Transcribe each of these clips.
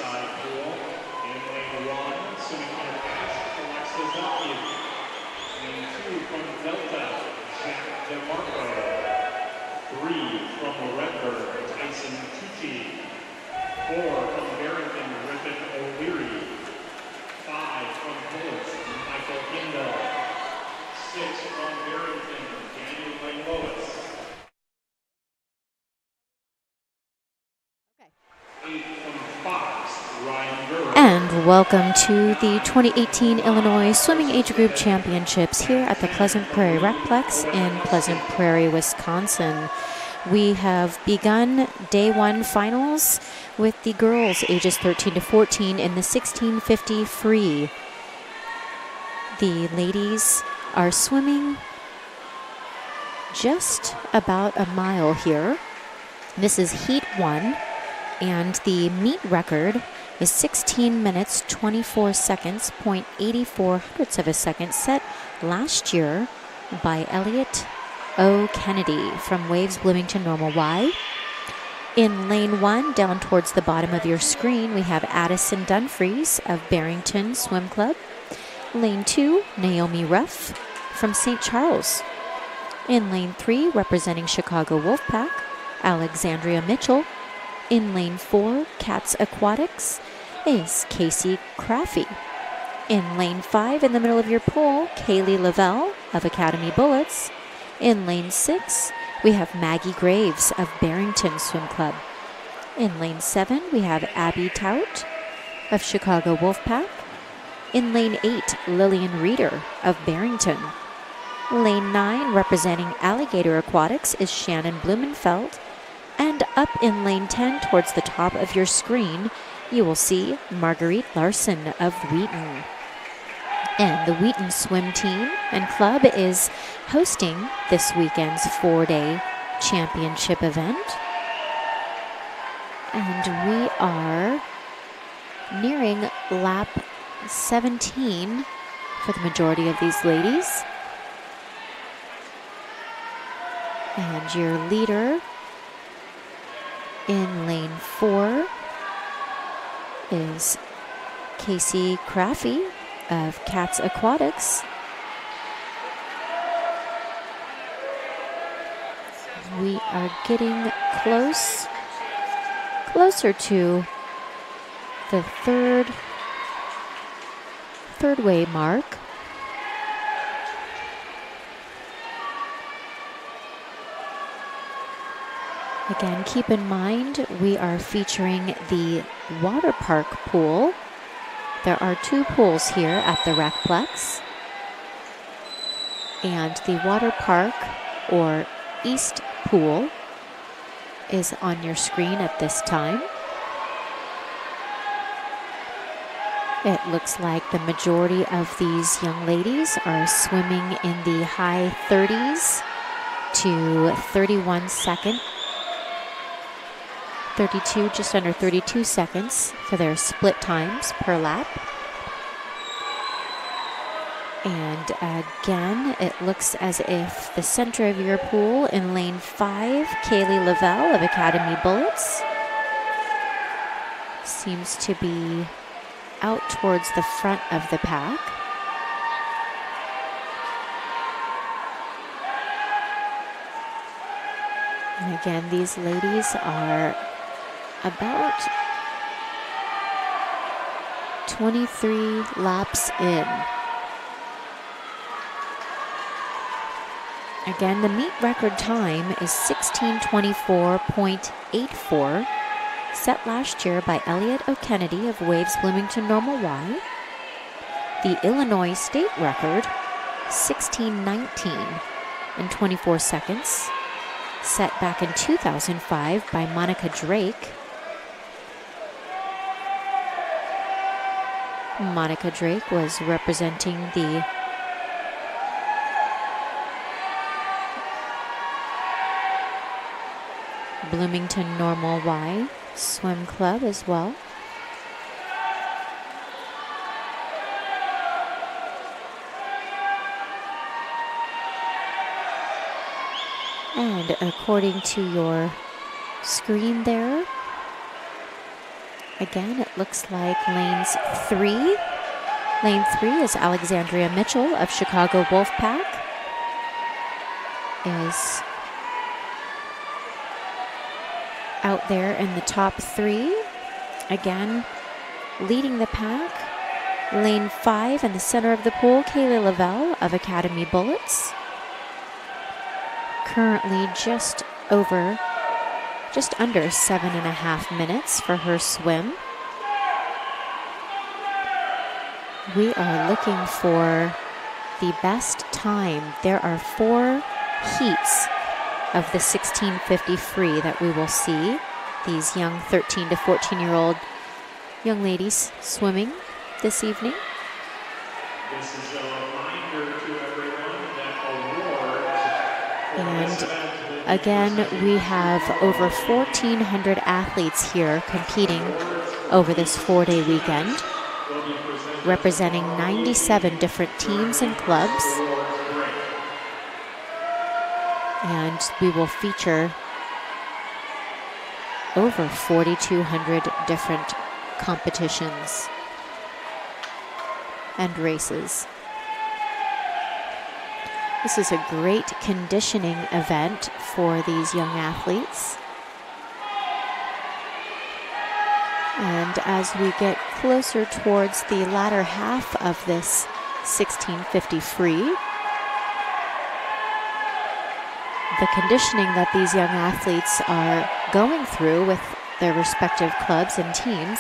ISI pool. In lane 1, swimming under Ash, Alexa Zaki. Lane 2 from Delta, Jack DeMarco. 3 from Redbird, Tyson Tucci. 4 from Barrington, Griffin O'Leary. 5 from Bullets, Michael Kendall. 6 from Barrington, Daniel Langlois. 8 from Fox, Ryan Durham. And welcome to the 2018 Illinois Swimming Age Group Championships here at the Pleasant Prairie Recplex in Pleasant Prairie, Wisconsin. We have begun day one finals with the girls ages 13 to 14 in the 1650 free. The ladies are swimming just about a mile here. This is heat 1, and the meet record is 16 minutes 24 seconds, 0.84 hundredths of a second, set last year by Elliot O. Kennedy from Waves Bloomington Normal Y. In lane 1, down towards the bottom of your screen, we have Addison Dunfries of Barrington Swim Club. Lane 2, Naomi Ruff from St. Charles. In lane 3, representing Chicago Wolfpack, Alexandria Mitchell. In lane 4, Cats Aquatics, is Casey Craffey. In lane 5, in the middle of your pool, Kaylee Lavelle of Academy Bullets. In lane 6, we have Maggie Graves of Barrington Swim Club. In lane 7, we have Abby Tout of Chicago Wolfpack. In lane 8, Lillian Reeder of Barrington. Lane 9, representing Alligator Aquatics, is Shannon Blumenfeld. And up in lane 10, towards the top of your screen, you will see Marguerite Larson of Wheaton. And the Wheaton swim team and club is hosting this weekend's 4-day championship event. And we are nearing lap 17 for the majority of these ladies. And your leader in lane 4 is Casey Craffey of Cats Aquatics. We are getting closer to the third way mark. Again, keep in mind we are featuring the Waterpark pool. There are 2 pools here at the Recplex. And the Waterpark or East pool is on your screen at this time. It looks like the majority of these young ladies are swimming in the high 30s to 31 second. 32, just under 32 seconds for their split times per lap. And again, it looks as if the center of your pool in lane 5, Kaylee Lavelle of Academy Bullets, seems to be out towards the front of the pack. And again, these ladies are about 23 laps in. Again, the meet record time is 16:24.84, set last year by Elliot O. Kennedy of Waves Bloomington Normal Y. The Illinois state record, 16:19 and 24 seconds, set back in 2005 by Monica Drake. Monica Drake was representing the Bloomington Normal Y Swim Club as well. And according to your screen there, Again, it looks like Lane 3 is Alexandria Mitchell of Chicago Wolfpack. Is out there in the top 3. Again, leading the pack. Lane 5 in the center of the pool, Kaylee Lavelle of Academy Bullets. Currently just under 7.5 minutes for her swim. We are looking for the best time. There are 4 heats of the 1650 free that we will see. These young 13 to 14-year-old young ladies swimming this evening. This is a reminder to everyone that awards. And again, we have over 1,400 athletes here competing over this 4-day weekend, representing 97 different teams and clubs. And we will feature over 4,200 different competitions and races. This is a great conditioning event for these young athletes. And as we get closer towards the latter half of this 1650 free, the conditioning that these young athletes are going through with their respective clubs and teams,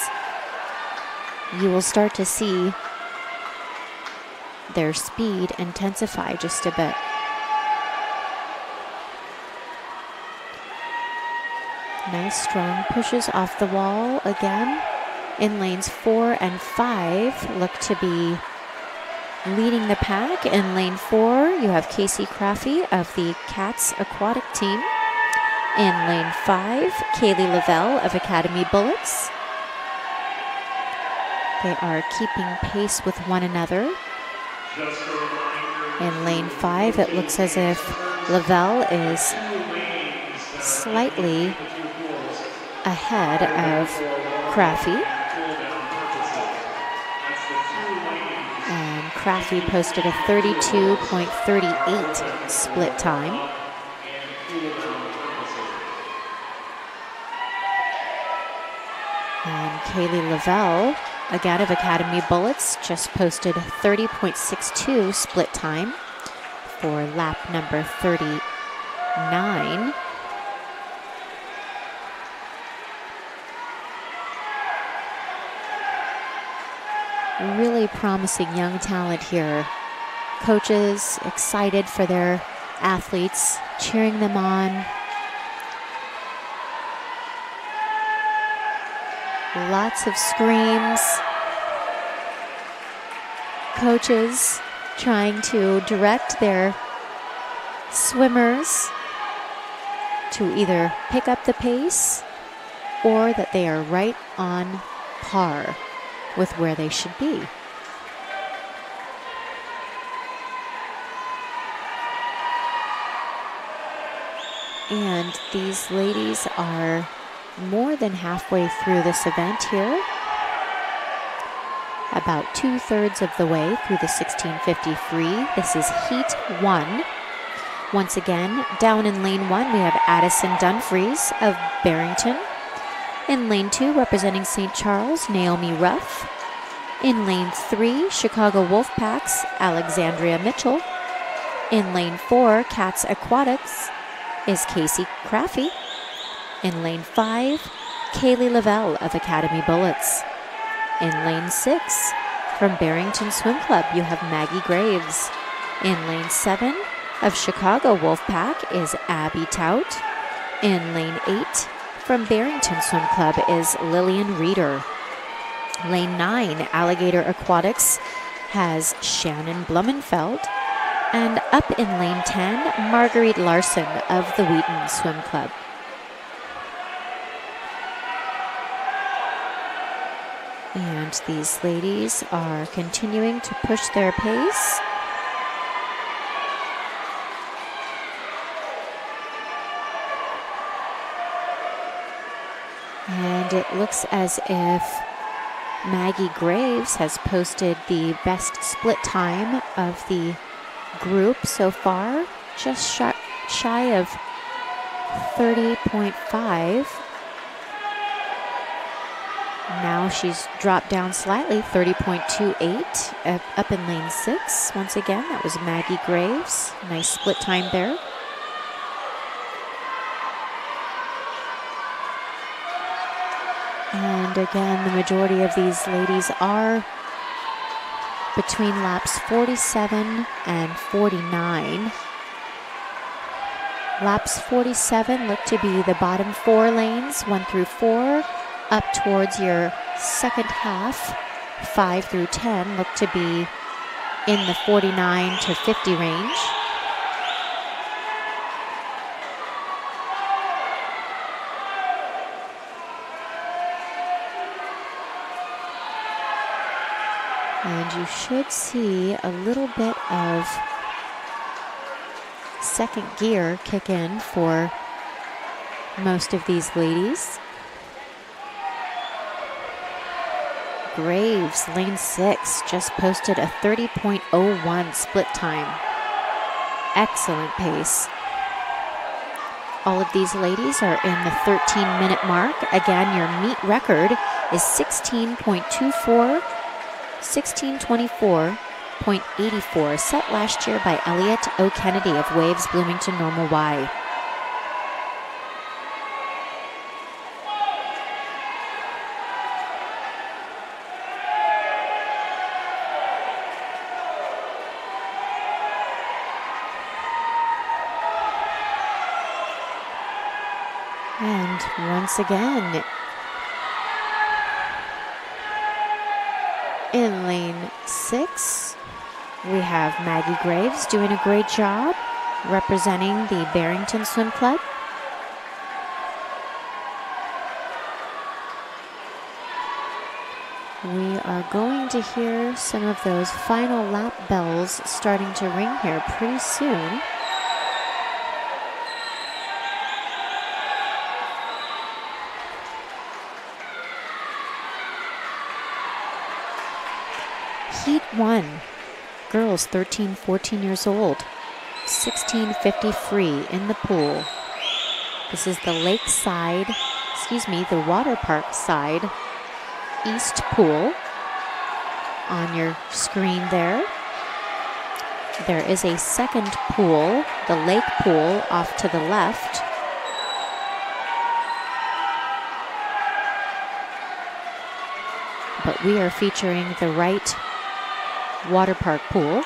you will start to see their speed intensify just a bit. Nice strong pushes off the wall again. In lanes 4 and 5 look to be leading the pack. In lane 4, you have Casey Craffey of the Cats Aquatic team. In lane 5, Kaylee Lavelle of Academy Bullets. They are keeping pace with one another. In lane 5, it looks as if Lavelle is slightly ahead of Craffey. And Craffey posted a 32.38 split time. And Kaylee Lavelle, again of Academy Bullets, just posted a 30.62 split time for lap number 39. Really promising young talent here. Coaches excited for their athletes, cheering them on. Lots of screams. Coaches trying to direct their swimmers to either pick up the pace or that they are right on par with where they should be. And these ladies are more than halfway through this event here. About 2/3 of the way through the 1650 free. This is heat 1. Once again, down in lane 1, we have Addison Dunfries of Barrington. In lane 2, representing St. Charles, Naomi Ruff. In lane 3, Chicago Wolfpack's Alexandria Mitchell. In lane 4, Cats Aquatics, is Casey Craffey. In lane 5, Kaylee Lavelle of Academy Bullets. In lane 6, from Barrington Swim Club, you have Maggie Graves. In lane 7, of Chicago Wolfpack is Abby Tout. In lane 8, from Barrington Swim Club is Lillian Reeder. Lane 9, Alligator Aquatics, has Shannon Blumenfeld. And up in lane 10, Marguerite Larson of the Wheaton Swim Club. And these ladies are continuing to push their pace. And it looks as if Maggie Graves has posted the best split time of the group so far, just shy of 30.5. Now she's dropped down slightly, 30.28 up in lane 6. Once again, that was Maggie Graves. Nice split time there. And again, the majority of these ladies are between laps 47 and 49. Laps 47 look to be the bottom 4 lanes, 1 through 4, up towards your second half. 5 through 10 look to be in the 49 to 50 range. And you should see a little bit of second gear kick in for most of these ladies. Graves, lane 6, just posted a 30.01 split time. Excellent pace. All of these ladies are in the 13-minute mark. Again, your meet record is 16.24, set last year by Elliot O. Kennedy of Waves Bloomington Normal Y. And once again, in lane 6, we have Maggie Graves doing a great job representing the Barrington Swim Club. We are going to hear some of those final lap bells starting to ring here pretty soon. Heat 1, girls 13, 14 years old, 1650 free in the pool. This is the the Waterpark side east pool on your screen there. There is a second pool, the lake pool, off to the left. But we are featuring the right Waterpark pool.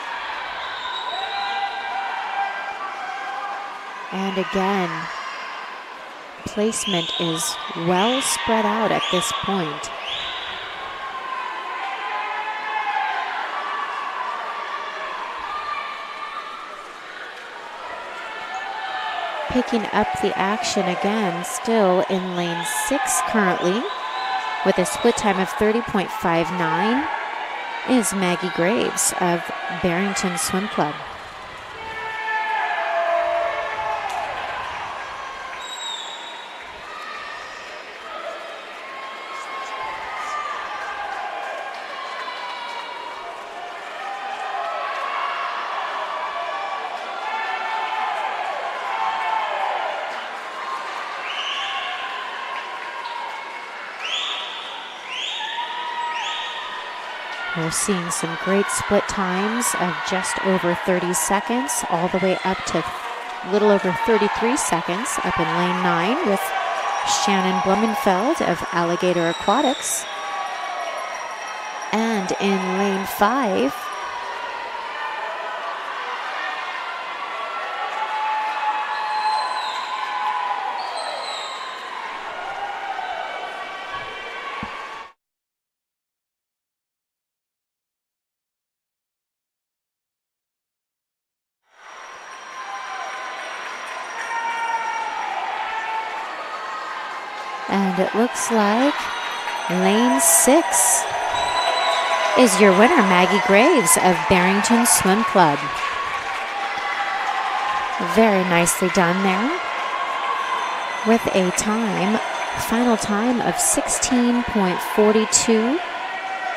And again, placement is well spread out at this point. Picking up the action again, still in lane 6 currently, with a split time of 30.59. is Maggie Graves of Barrington Swim Club. We're seeing some great split times of just over 30 seconds, all the way up to a little over 33 seconds up in lane 9 with Shannon Blumenfeld of Alligator Aquatics. And in lane 5, and it looks like lane 6 is your winner, Maggie Graves of Barrington Swim Club. Very nicely done there with a time Final time of 16.42,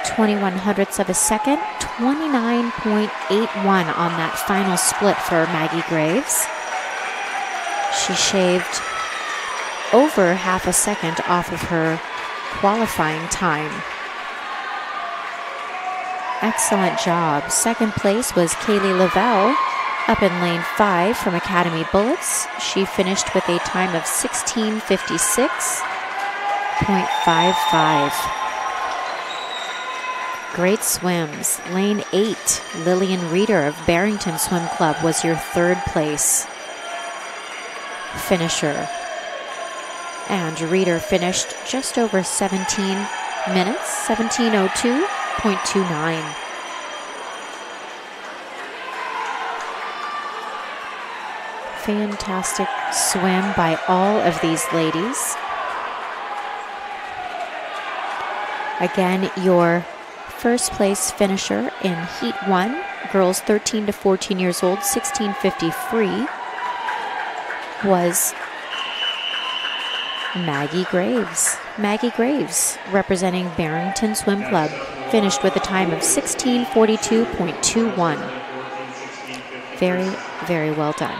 21 hundredths of a second, 29.81 on that final split for Maggie Graves. She shaved over half a second off of her qualifying time. Excellent job. Second place was Kaylee Lavelle up in lane 5 from Academy Bullets. She finished with a time of 16:56.55. Great swims. Lane 8, Lillian Reeder of Barrington Swim Club was your third place finisher. And Reeder finished just over 17 minutes, 17:02.29. Fantastic swim by all of these ladies. Again, your first place finisher in Heat 1, girls 13 to 14 years old, 16:53, was Maggie Graves. Maggie Graves, representing Barrington Swim Club, finished with a time of 16:42.21. Very, very well done.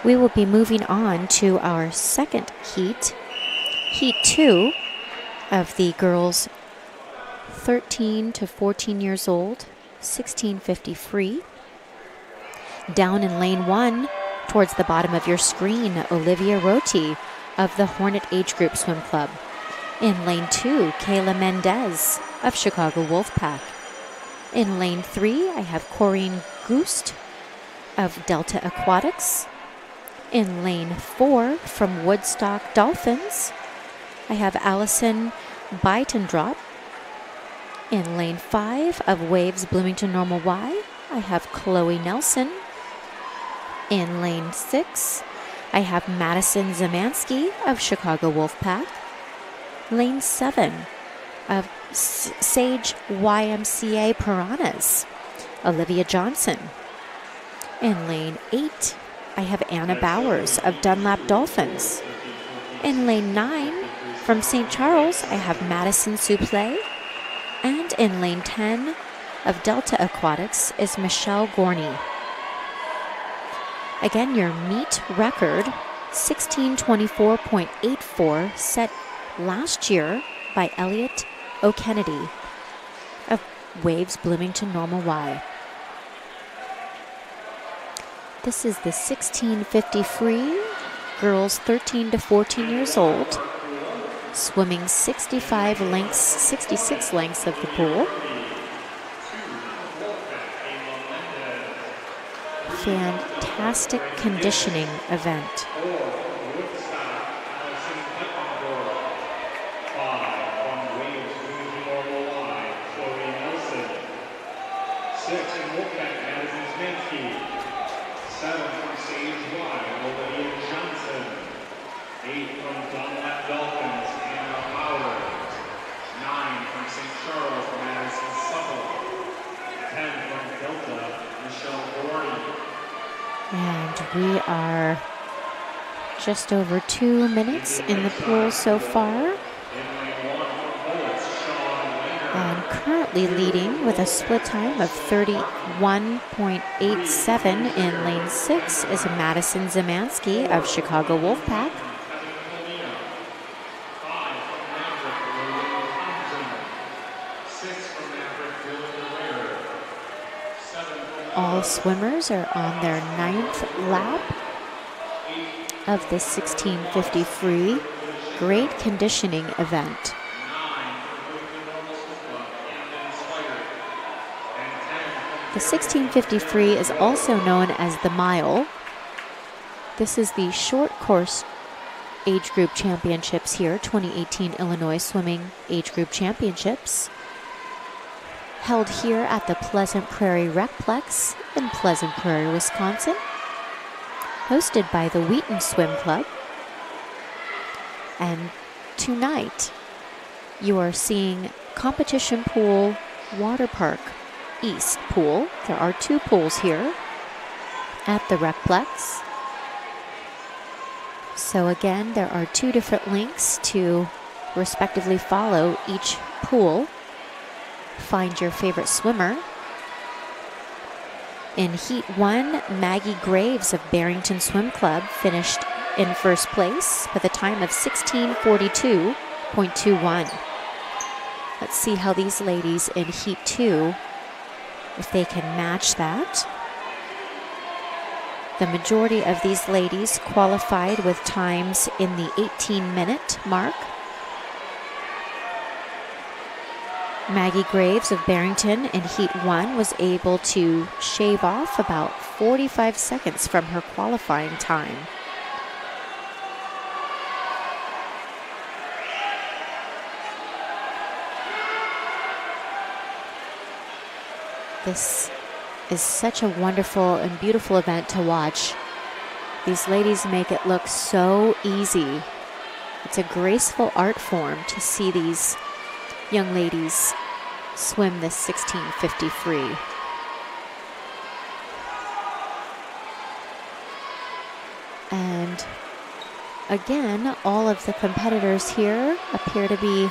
We will be moving on to our second heat, Heat 2 of the girls 13 to 14 years old, 16:53. Down in lane 1, towards the bottom of your screen, Olivia Roti of the Hornet Age Group Swim Club. In lane 2, Kayla Mendez of Chicago Wolfpack. In lane 3, I have Corinne Goost of Delta Aquatics. In lane 4, from Woodstock Dolphins, I have Allison Bytendrop. In lane 5 of Waves Bloomington Normal Y, I have Chloe Nelson. In lane 6, I have Madison Zamansky of Chicago Wolfpack. Lane 7 of Sage YMCA Piranhas, Olivia Johnson. In lane 8, I have Anna Bowers of Dunlap Dolphins. In lane 9, from St. Charles, I have Madison Souple. And in lane 10 of Delta Aquatics is Michelle Gorney. Again, your meet record, 16:24.84, set last year by Elliot O'Kennedy of Waves Bloomington Normal Y. This is the 1650 free, girls 13 to 14 years old, swimming 66 lengths of the pool. Fantastic conditioning event. And we are just over 2 minutes in the pool so far. And currently leading with a split time of 31.87 in lane 6 is Madison Zamansky of Chicago Wolfpack. All swimmers are on their 9th lap of the 1650 free. Great conditioning event. The 1650 free is also known as the mile. This is the short course age group championships here, 2018 Illinois Swimming Age Group Championships, held here at the Pleasant Prairie Recplex in Pleasant Prairie, Wisconsin, hosted by the Wheaton Swim Club. And tonight, you are seeing competition pool Waterpark East pool. There are 2 pools here at the Recplex. So again, there are 2 different links to respectively follow each pool. Find your favorite swimmer. In Heat 1, Maggie Graves of Barrington Swim Club finished in first place with a time of 16:42.21. Let's see how these ladies in Heat 2, if they can match that. The majority of these ladies qualified with times in the 18-minute mark. Maggie Graves of Barrington in Heat 1 was able to shave off about 45 seconds from her qualifying time. This is such a wonderful and beautiful event to watch. These ladies make it look so easy. It's a graceful art form to see these young ladies swim this 1650 free. And again, all of the competitors here appear to be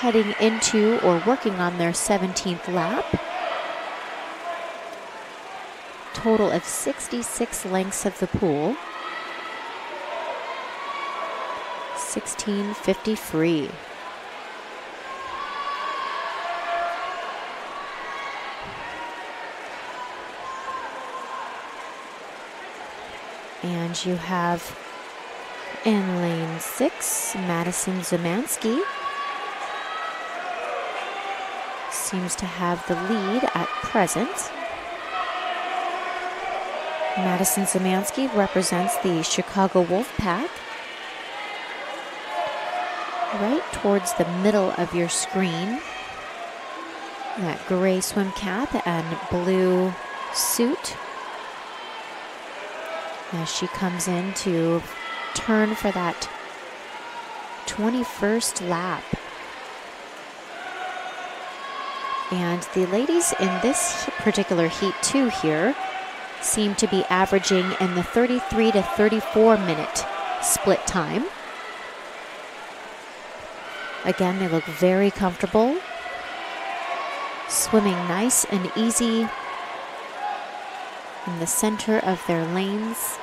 heading into or working on their 17th lap. Total of 66 lengths of the pool. 1650 free. And you have in lane 6, Madison Zemansky seems to have the lead at present. Madison Zemansky represents the Chicago Wolfpack. Right towards the middle of your screen, that gray swim cap and blue suit, as she comes in to turn for that 21st lap. And the ladies in this particular Heat 2 here seem to be averaging in the 33 to 34 minute split time. Again, they look very comfortable, swimming nice and easy in the center of their lanes.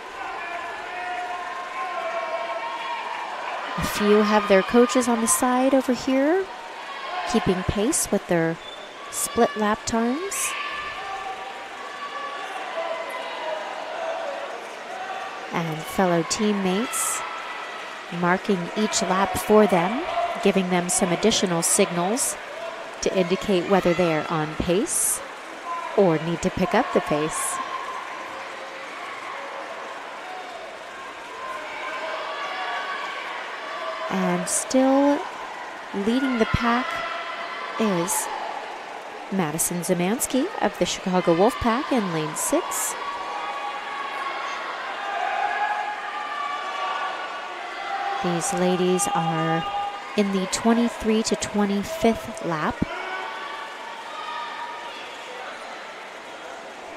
A few have their coaches on the side over here, keeping pace with their split lap times. And fellow teammates marking each lap for them, giving them some additional signals to indicate whether they are on pace or need to pick up the pace. And still leading the pack is Madison Zemansky of the Chicago Wolfpack in lane 6. These ladies are in the 23 to 25th lap.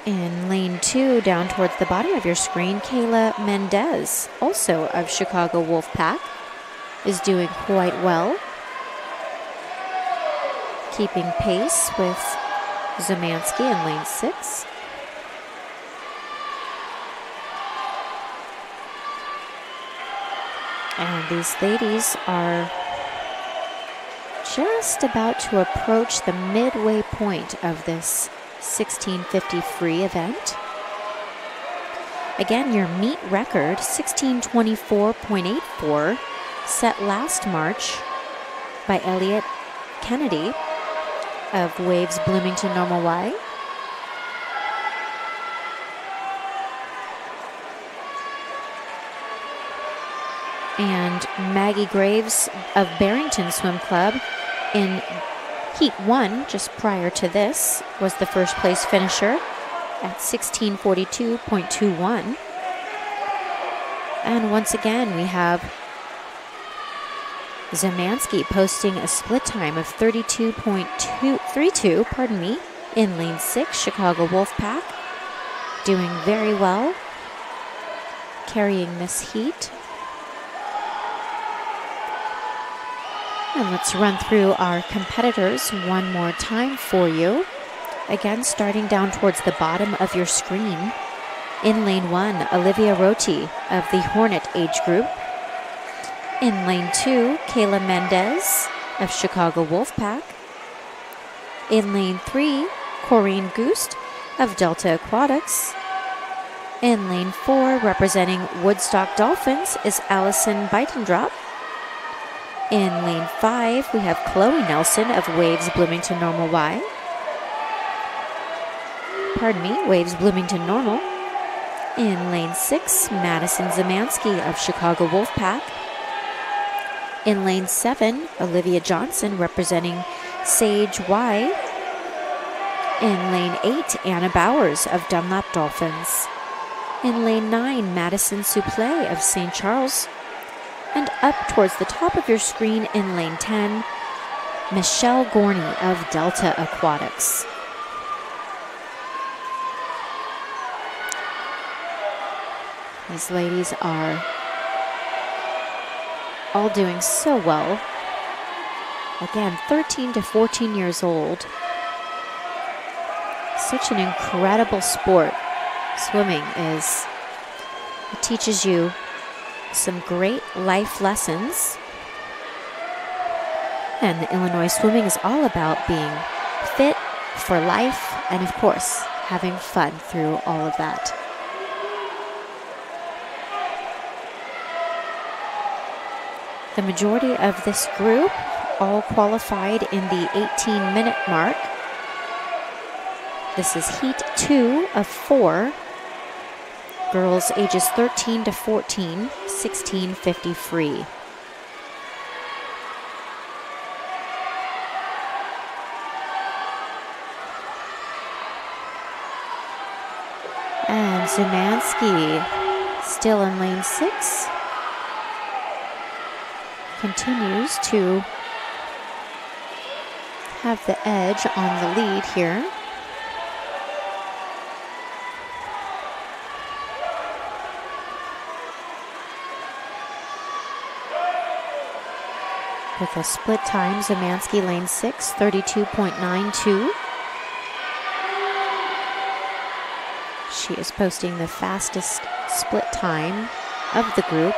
In lane 2, down towards the bottom of your screen, Kayla Mendez, also of Chicago Wolfpack, is doing quite well, keeping pace with Zemansky in lane 6. And these ladies are just about to approach the midway point of this 1650 free event. Again, your meet record, 1624.84, set last March by Elliot Kennedy of Waves Bloomington Normal Y. And Maggie Graves of Barrington Swim Club in Heat 1, just prior to this, was the first place finisher at 1642.21. And once again, we have Zemansky posting a split time of 32.32, in lane 6, Chicago Wolfpack, doing very well. carrying this heat. And let's run through our competitors one more time for you. Again, starting down towards the bottom of your screen. In lane 1, Olivia Roti of the Hornet age group. In lane 2, Kayla Mendez of Chicago Wolfpack. In lane 3, Corrine Goost of Delta Aquatics. In lane 4, representing Woodstock Dolphins, is Allison Beitendrop. In lane 5, we have Chloe Nelson of Waves Bloomington Normal Y. Waves Bloomington Normal. In lane 6, Madison Zemansky of Chicago Wolfpack. In lane 7, Olivia Johnson representing Sage Y. In lane 8, Anna Bowers of Dunlap Dolphins. In lane 9, Madison Souple of St. Charles. And up towards the top of your screen in lane 10, Michelle Gorney of Delta Aquatics. These ladies are all doing so well. Again, 13 to 14 years old. Such an incredible sport. Swimming is, it teaches you some great life lessons. And the Illinois swimming is all about being fit for life and, of course, having fun through all of that. The majority of this group all qualified in the 18-minute mark. This is heat 2 of 4. Girls ages 13 to 14, 1650 free. And Zemansky still in lane 6. Continues to have the edge on the lead here. With a split time, Zemansky lane 6, 32.92. She is posting the fastest split time of the group.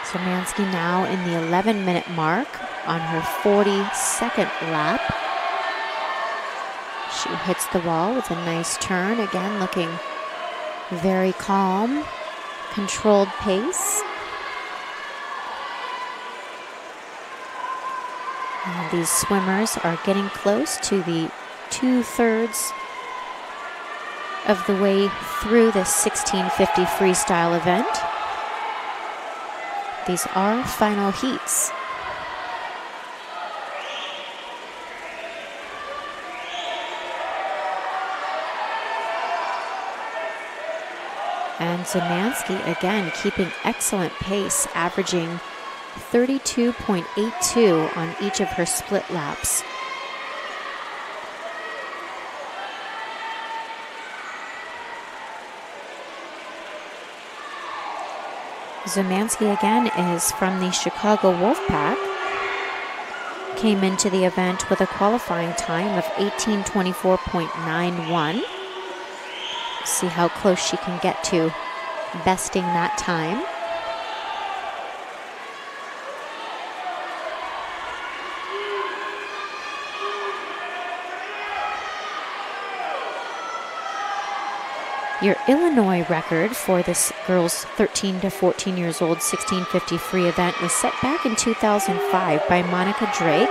Zemansky now in the 11-minute mark on her 42nd lap. She hits the wall with a nice turn, again looking very calm, controlled pace. And these swimmers are getting close to the 2/3 of the way through this 1650 freestyle event. These are final heats. And Zemansky again keeping excellent pace, averaging 32.82 on each of her split laps. Zemansky again is from the Chicago Wolfpack. Came into the event with a qualifying time of 18:24.91. See how close she can get to besting that time. Your Illinois record for this girls 13 to 14 years old 1650 free event was set back in 2005 by Monica Drake,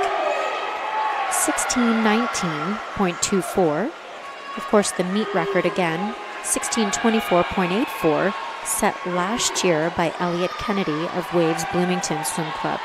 1619.24. Of course, the meet record again, 1624.84, set last year by Elliot Kennedy of Waves Bloomington Swim Club.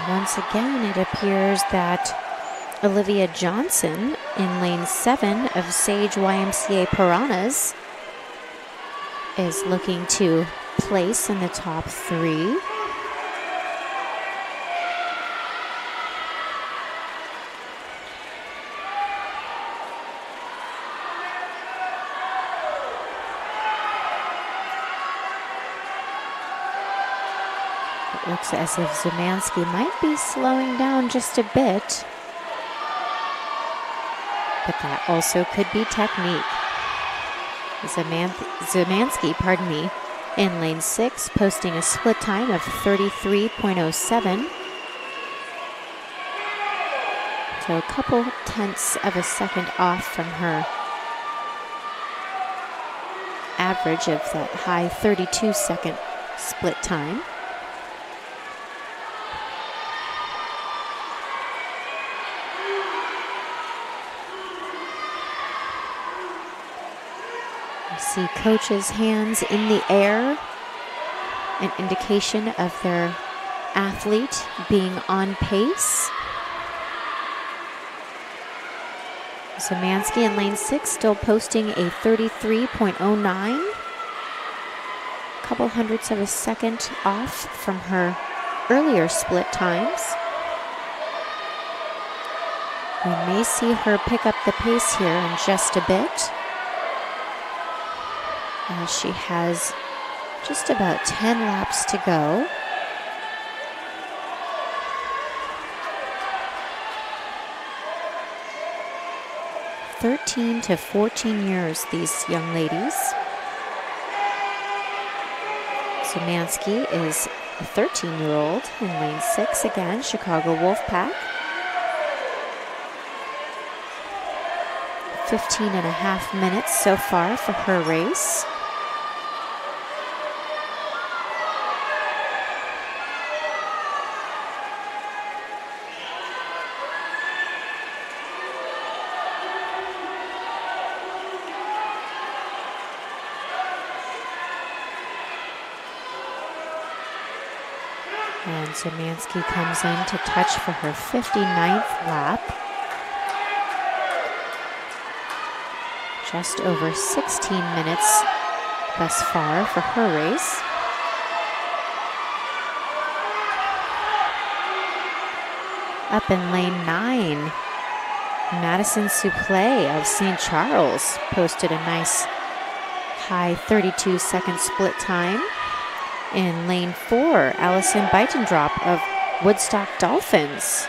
Once again, it appears that Olivia Johnson in lane 7 of Sage YMCA Piranhas is looking to place in the top 3. It looks as if Zumanski might be slowing down just a bit, but that also could be technique. Zumanski, in lane 6, posting a split time of 33.07. So a couple tenths of a second off from her average of that high 32-second split time. I see coaches' hands in the air, an indication of their athlete being on pace. Zumanski in lane 6 still posting a 33.09, a couple hundredths of a second off from her earlier split times. We may see her pick up the pace here in just a bit, as she has just about 10 laps to go. (13 to 14 years, these young ladies. Zumanski is a 13-year-old in lane 6 again, Chicago Wolfpack. 15 and a half minutes so far for her race. And Zumanski comes in to touch for her 59th lap. Just over 16 minutes thus far for her race. Up in lane 9, Madison Suplee of St. Charles posted a nice high 32-second split time. In lane 4, Allison Beitendrop of Woodstock Dolphins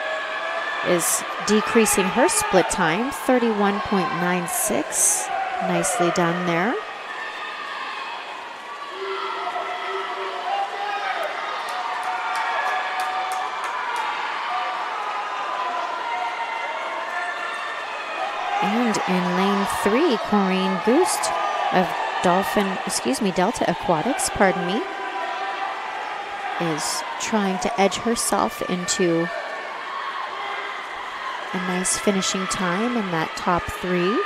is decreasing her split time, 31.96. Nicely done there. And in lane 3, Corrine Goost of Delta Aquatics, is trying to edge herself into a nice finishing time in that top 3.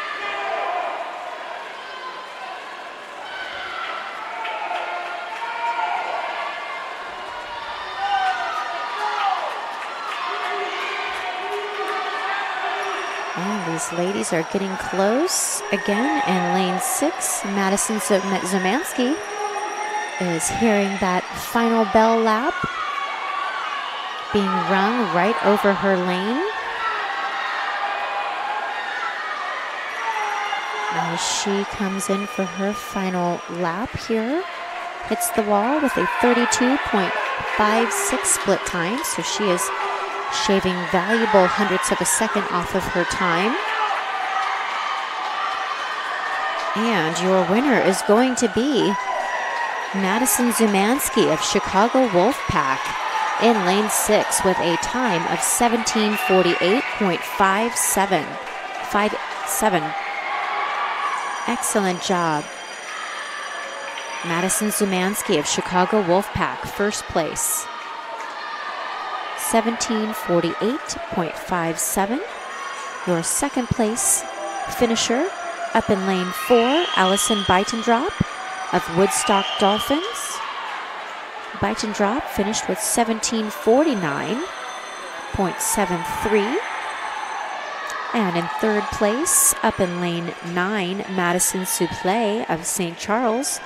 And these ladies are getting close. Again, in lane 6, Madison Zumanski is hearing that final bell lap being rung right over her lane. As she comes in for her final lap here, hits the wall with a 32.56 split time, so she is shaving valuable hundredths of a second off of her time. And your winner is going to be Madison Zumanski of Chicago Wolfpack in lane 6 with a time of 17:48.57. Excellent job. Madison Zumanski of Chicago Wolfpack, first place. 17:48.57. Your second place finisher up in lane 4, Allison Beitendrop of Woodstock Dolphins. Beitendrop finished with 17:49. 18:14.73. And in third place, up in lane 9, Madison Souple of St. Charles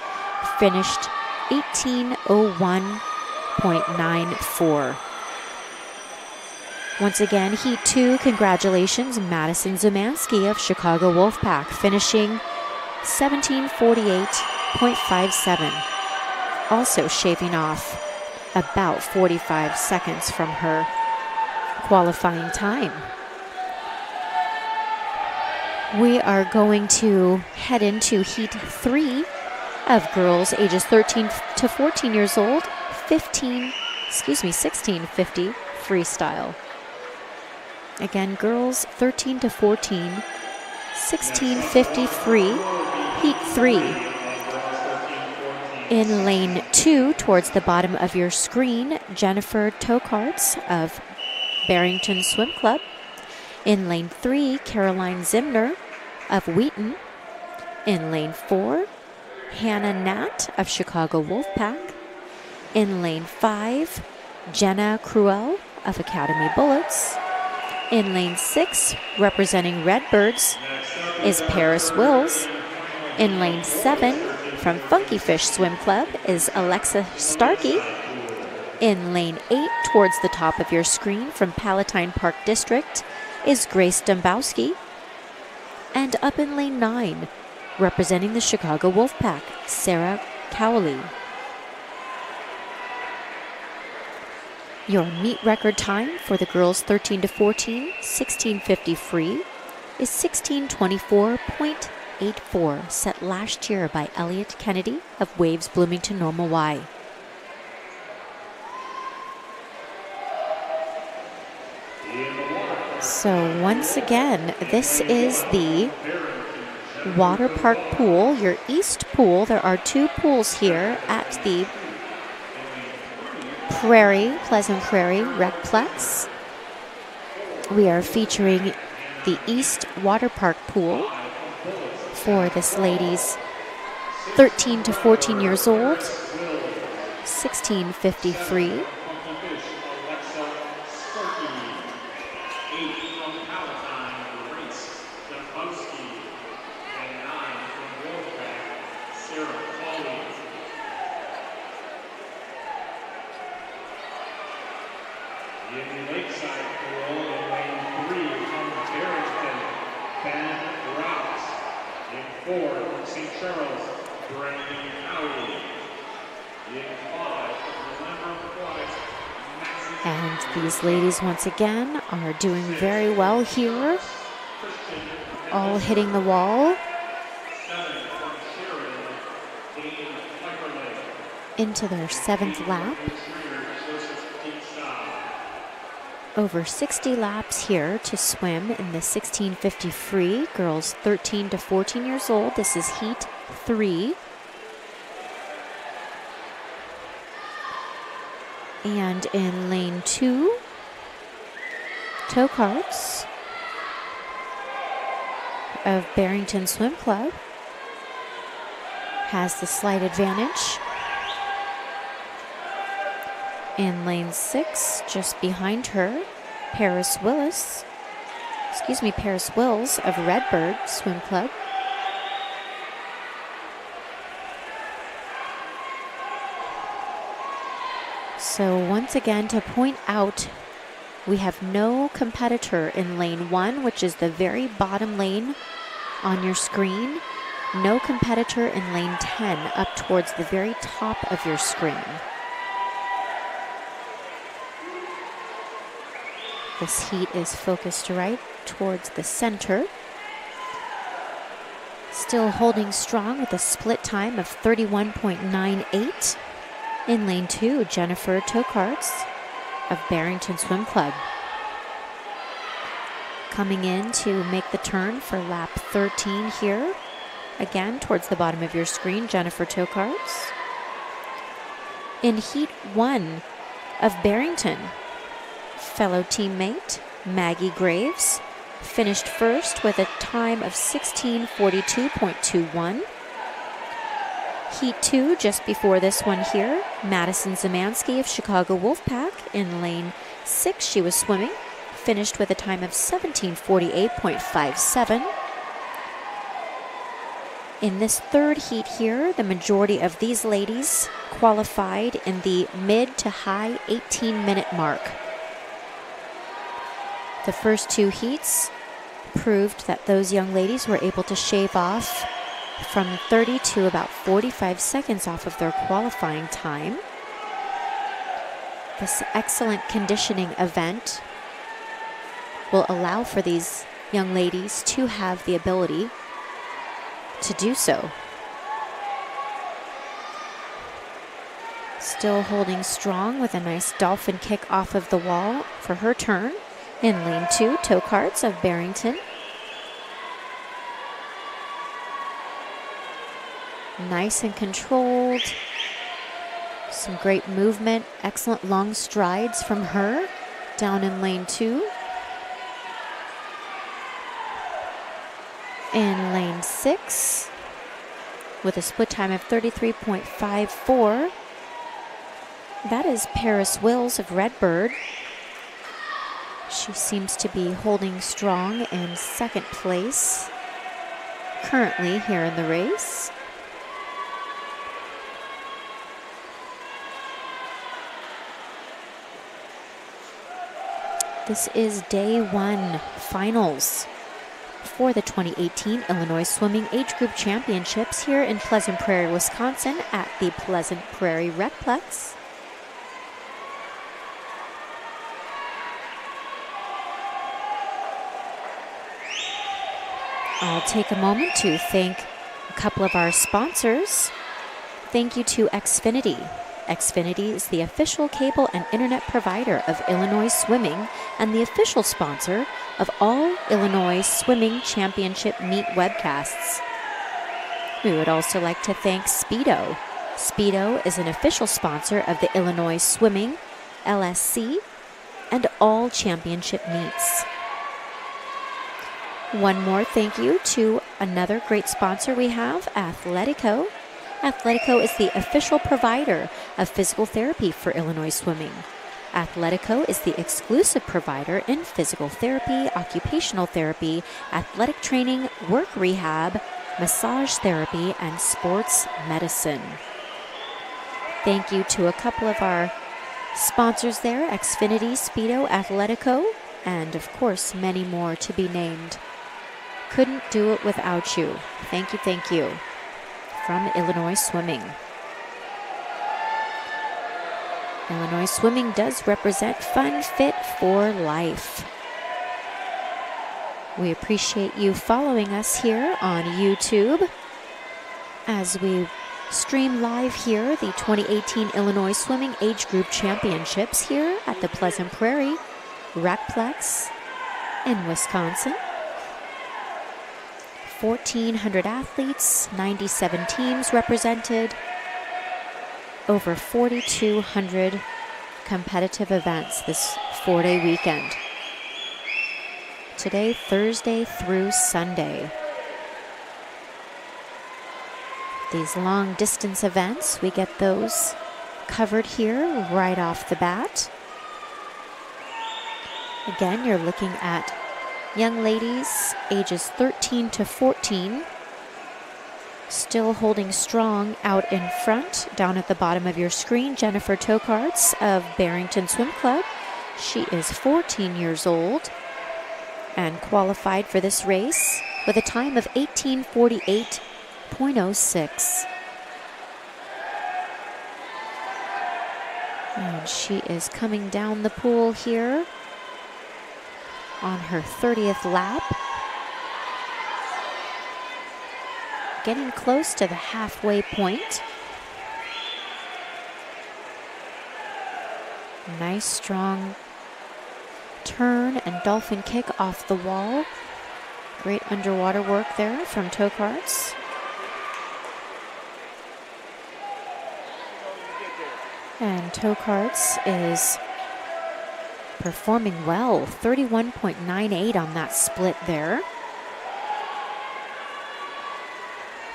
finished 18:01.94. Once again, Heat 2, congratulations, Madison Zumanski of Chicago Wolfpack, finishing 17:48.57. Also shaving off about 45 seconds from her qualifying time. We are going to head into Heat 3 of girls ages 13 to 14 years old, 1650 freestyle. Again, girls 13 to 14, 1650 free, Heat 3. In lane 2, towards the bottom of your screen, Jennifer Tokarts of Barrington Swim Club. In lane 3, Caroline Zimner of Wheaton. In lane 4, Hannah Nat of Chicago Wolfpack. In lane 5, Jenna Cruel of Academy Bullets. In lane 6, representing Redbirds, is Paris Wills. In lane 7, from Funky Fish Swim Club, is Alexa Starkey. In lane 8, towards the top of your screen, from Palatine Park District, is Grace Dombowski. And up in lane 9, representing the Chicago Wolfpack, Sarah Cowley. Your meet record time for the girls 13 to 14, 1650 free, is 16:24.84, set last year by Elliot Kennedy of Waves Bloomington Normal Y. So once again, this is the Waterpark pool, your east pool. There are 2 pools here at the Pleasant Prairie Recplex. We are featuring the East Waterpark pool for this ladies 13 to 14 years old, 1650 free. And these ladies, once again, are doing very well here. All hitting the wall. Into their 7th lap. Over 60 laps here to swim in the 1650 free. Girls 13 to 14 years old. This is Heat 3. And in lane 2, Tokarts of Barrington Swim Club has the slight advantage. In lane 6, just behind her, Paris Wills of Redbird Swim Club. So once again, to point out, we have no competitor in lane 1, which is the very bottom lane on your screen. No competitor in lane 10, up towards the very top of your screen. This heat is focused right towards the center. Still holding strong with a split time of 31.98. In lane 2, Jennifer Tokarts of Barrington Swim Club. Coming in to make the turn for lap 13 here. Again, towards the bottom of your screen, Jennifer Tokarts. In Heat 1 of Barrington, fellow teammate Maggie Graves finished first with a time of 16:42.21. Heat 2, just before this one here, Madison Zumanski of Chicago Wolfpack in lane 6 she was swimming, finished with a time of 17:48.57. In this third heat here, the majority of these ladies qualified in the mid to high 18-minute mark. The first 2 heats proved that those young ladies were able to shave off from 30 to about 45 seconds off of their qualifying time. This excellent conditioning event will allow for these young ladies to have the ability to do so. Still holding strong with a nice dolphin kick off of the wall for her turn in lane 2, toe carts of Barrington. Nice and controlled. Some great movement, excellent long strides from her down in lane 2. In lane 6, with a split time of 33.54, that is Paris Wills of Redbird. She seems to be holding strong in second place currently here in the race. This is day 1 finals for the 2018 Illinois Swimming Age Group Championships here in Pleasant Prairie, Wisconsin at the Pleasant Prairie Recplex. I'll take a moment to thank a couple of our sponsors. Thank you to Xfinity. Xfinity is the official cable and internet provider of Illinois Swimming and the official sponsor of all Illinois Swimming Championship meet webcasts. We would also like to thank Speedo. Speedo is an official sponsor of the Illinois Swimming, LSC, and all championship meets. One more thank you to another great sponsor we have, Athletico. Athletico is the official provider of physical therapy for Illinois Swimming. Athletico is the exclusive provider in physical therapy, occupational therapy, athletic training, work rehab, massage therapy, and sports medicine. Thank you to a couple of our sponsors there, Xfinity, Speedo, Athletico, and of course many more to be named. Couldn't do it without you. Thank you, thank you. From Illinois Swimming. Illinois Swimming does represent fun, fit for life. We appreciate you following us here on YouTube as we stream live here the 2018 Illinois Swimming Age Group Championships here at the Pleasant Prairie Recplex in Wisconsin. 1,400 athletes, 97 teams represented, over 4,200 competitive events this 4-day weekend. Today, Thursday through Sunday. These long distance events, we get those covered here right off the bat. Again, you're looking at young ladies ages 13 to 14, still holding strong out in front. Down at the bottom of your screen, Jennifer Tokarts of Barrington Swim Club. She is 14 years old and qualified for this race with a time of 18:48.06. And she is coming down the pool here on her 30th lap. Getting close to the halfway point. Nice strong turn and dolphin kick off the wall. Great underwater work there from Tokarts. And Tokarts is performing well, 31.98 on that split there.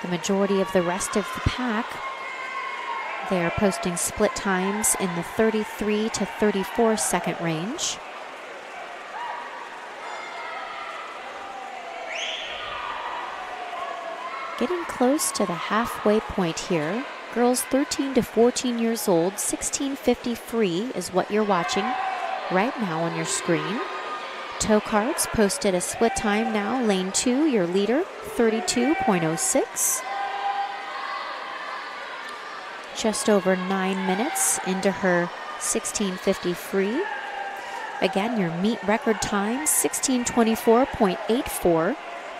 The majority of the rest of the pack They are posting split times in the 33 to 34 second range. Getting close to the halfway point here. Girls 13 to 14 years old, 16:50 free is what you're watching right now on your screen. Toe cards posted a split time now. Lane 2, your leader, 32.06. Just over 9 minutes into her 16:50 free. Again, your meet record time, 16:24.84,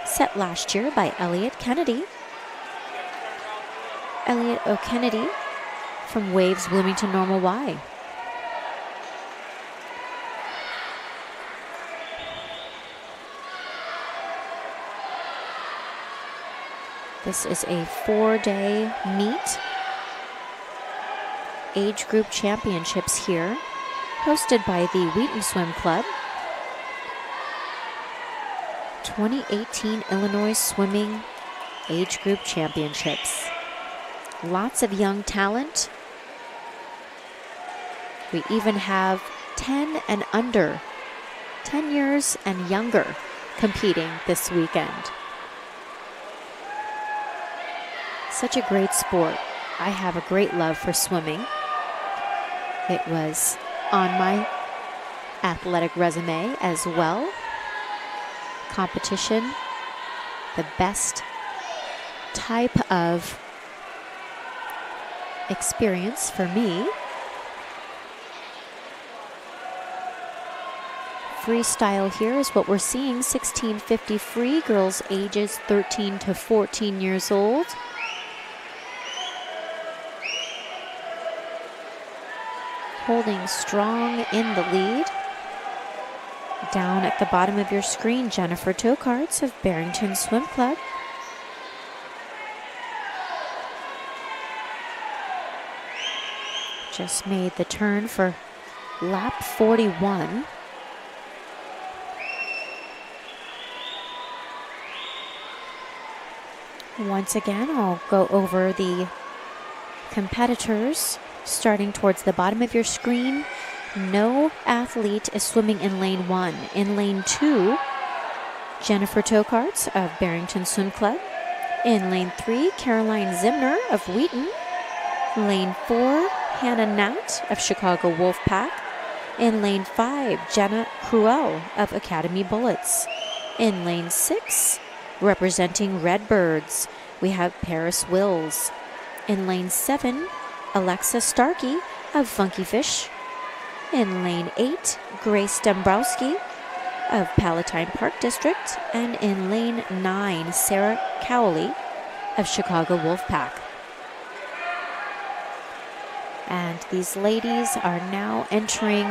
set last year by Elliot Kennedy. Elliot O'Kennedy from Waves Bloomington Normal Y. This is a 4-day meet. Age group championships here, hosted by the Wheaton Swim Club. 2018 Illinois Swimming Age Group Championships. Lots of young talent. We even have 10 and under, 10 years and younger competing this weekend. Such a great sport. I have a great love for swimming. It was on my athletic resume as well. Competition, the best type of experience for me. Freestyle here is what we're seeing, 16:50 free, girls ages 13 to 14 years old. Holding strong in the lead. Down at the bottom of your screen, Jennifer Tokarts of Barrington Swim Club. Just made the turn for lap 41. Once again, I'll go over the competitors. Starting towards the bottom of your screen, no athlete is swimming in lane 1. In lane 2, Jennifer Tokarts of Barrington Swim Club. In lane 3, Caroline Zimner of Wheaton. Lane 4, Hannah Nat of Chicago Wolfpack. In lane 5, Jenna Cruel of Academy Bullets. In lane 6, representing Redbirds, we have Paris Wills. In lane 7, Alexa Starkey of Funky Fish. In lane 8, Grace Dombrowski of Palatine Park District. And in lane 9, Sarah Cowley of Chicago Wolfpack. And these ladies are now entering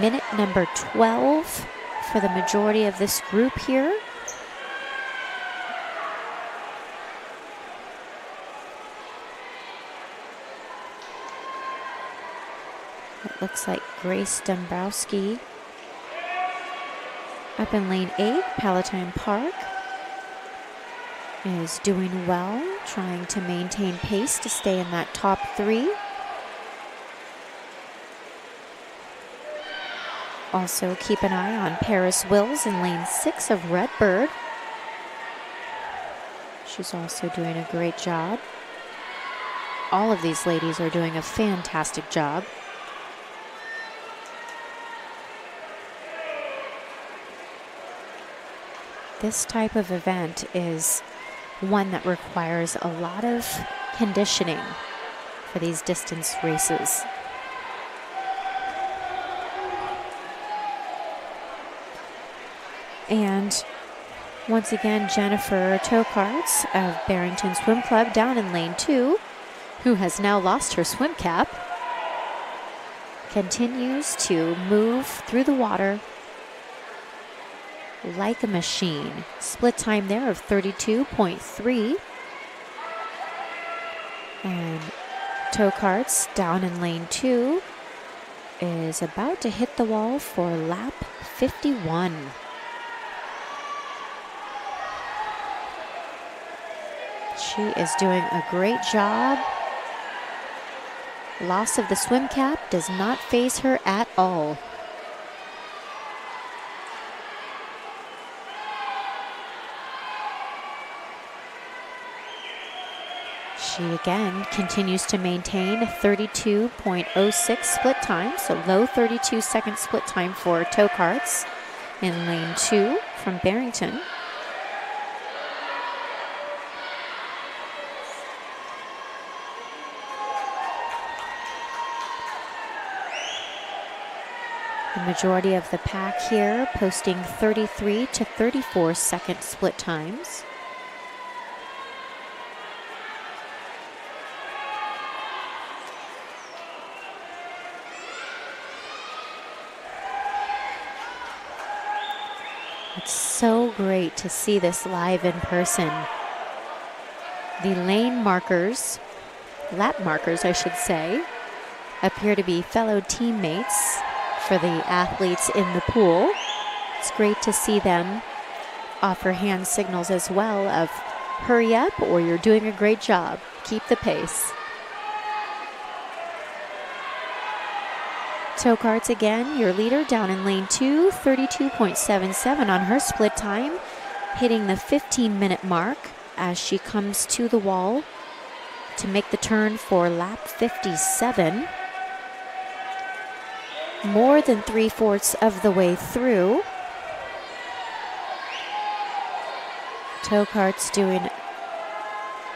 minute number 12 for the majority of this group here. It looks like Grace Dombrowski up in lane 8, Palatine Park, is doing well, trying to maintain pace to stay in that top 3. Also keep an eye on Paris Wills in lane 6 of Redbird. She's also doing a great job. All of these ladies are doing a fantastic job. This type of event is one that requires a lot of conditioning for these distance races. And once again, Jennifer Tokarts of Barrington Swim Club down in lane 2, who has now lost her swim cap, continues to move through the water like a machine. Split time there of 32.3. And Tokarts down in lane 2 is about to hit the wall for lap 51. She is doing a great job Loss of the swim cap does not faze her at all. She again continues to maintain a 32.06 split time, so low 32-second split time for toe carts in lane 2 from Barrington. The majority of the pack here posting 33 to 34 second split times. It's so great to see this live in person. The lane markers, lap markers I should say, appear to be fellow teammates for the athletes in the pool. It's great to see them offer hand signals as well of hurry up or you're doing a great job. Keep the pace. Toe carts again, your leader down in lane 2, 32.77 on her split time, hitting the 15-minute mark as she comes to the wall to make the turn for lap 57. More than 3/4 of the way through. Toe carts doing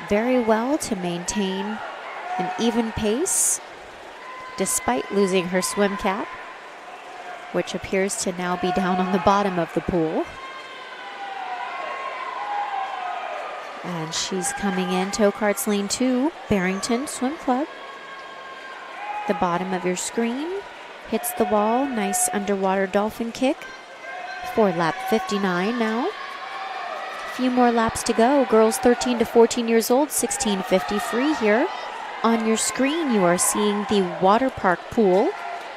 very well to maintain an even pace despite losing her swim cap, which appears to now be down on the bottom of the pool. And she's coming in, toe carts lane 2, Barrington Swim Club. The bottom of your screen, hits the wall, nice underwater dolphin kick for lap 59 now. A few more laps to go. Girls 13 to 14 years old, 16:50 free here. On your screen, you are seeing the Waterpark pool,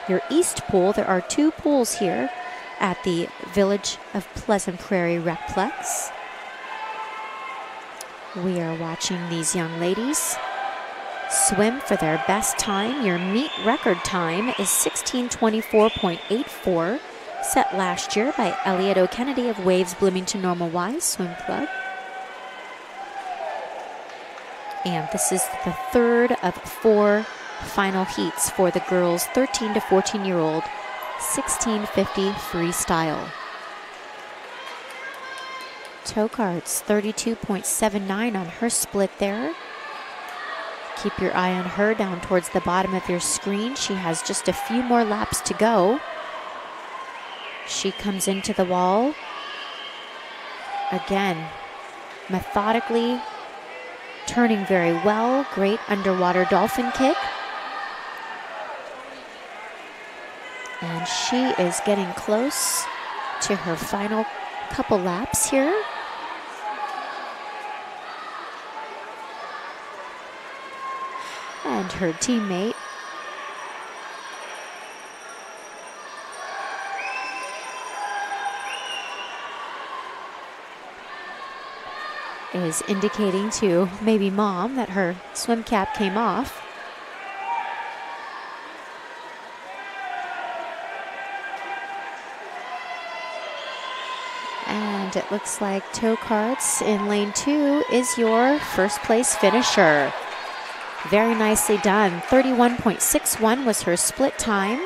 your east pool. There are 2 pools here at the Village of Pleasant Prairie Recplex. We are watching these young ladies swim for their best time. Your meet record time is 16:24.84, set last year by Elliot O'Kennedy of Waves Bloomington Normal Wise Swim Club. And this is the 3rd of 4 final heats for the girls 13 to 14-year-old 1650 freestyle. Toe carts 32.79 on her split there. Keep your eye on her down towards the bottom of your screen. She has just a few more laps to go. She comes into the wall. Again, methodically turning very well. Great underwater dolphin kick. And she is getting close to her final couple laps here. And her teammate is indicating to maybe mom that her swim cap came off. And it looks like toe carts in lane 2 is your first place finisher. Very nicely done. 31.61 was her split time.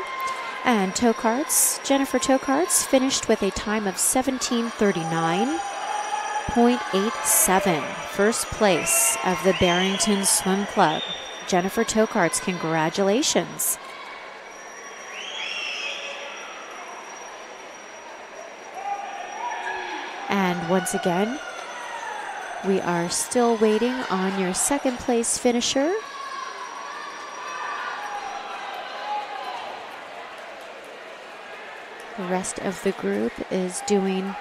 And toe carts, Jennifer Toe Carts finished with a time of 17:39.87. First place of the Barrington Swim Club. Jennifer Toe Carts, congratulations. And once again, we are still waiting on your second place finisher. The rest of the group is doing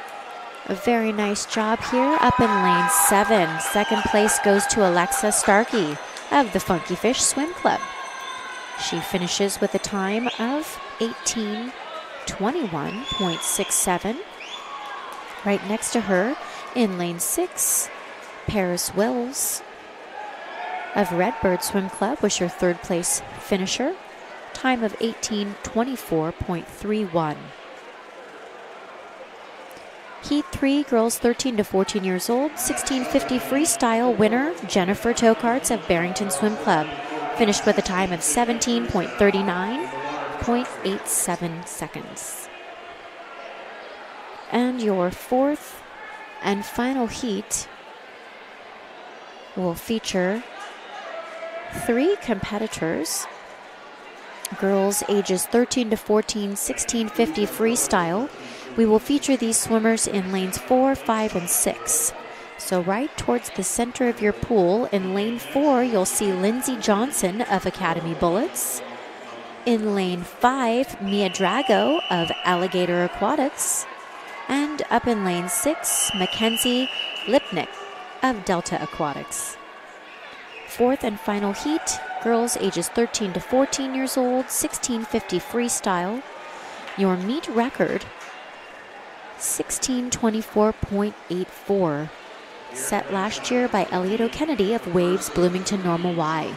a very nice job here up in lane 7. Second place goes to Alexa Starkey of the Funky Fish Swim Club. She finishes with a time of 18:21.67. Right next to her in lane 6, Paris Wills of Redbird Swim Club was your third place finisher, time of 18:24.31. Heat 3, girls 13 to 14 years old, 1650 freestyle winner Jennifer Tokarts of Barrington Swim Club finished with a time of 17.39.87 seconds. And your fourth and final heat will feature 3 competitors, girls ages 13 to 14, 1650 freestyle. We will feature these swimmers in lanes 4, 5, and 6. So right towards the center of your pool, in lane 4, you'll see Lindsay Johnson of Academy Bullets. In lane 5, Mia Drago of Alligator Aquatics. And up in lane 6, Mackenzie Lipnick of Delta Aquatics. Fourth and final heat, girls ages 13 to 14 years old, 1650 freestyle. Your meet record, 16:24.84, set last year by Elliot O'Kennedy of Waves Bloomington Normal Y.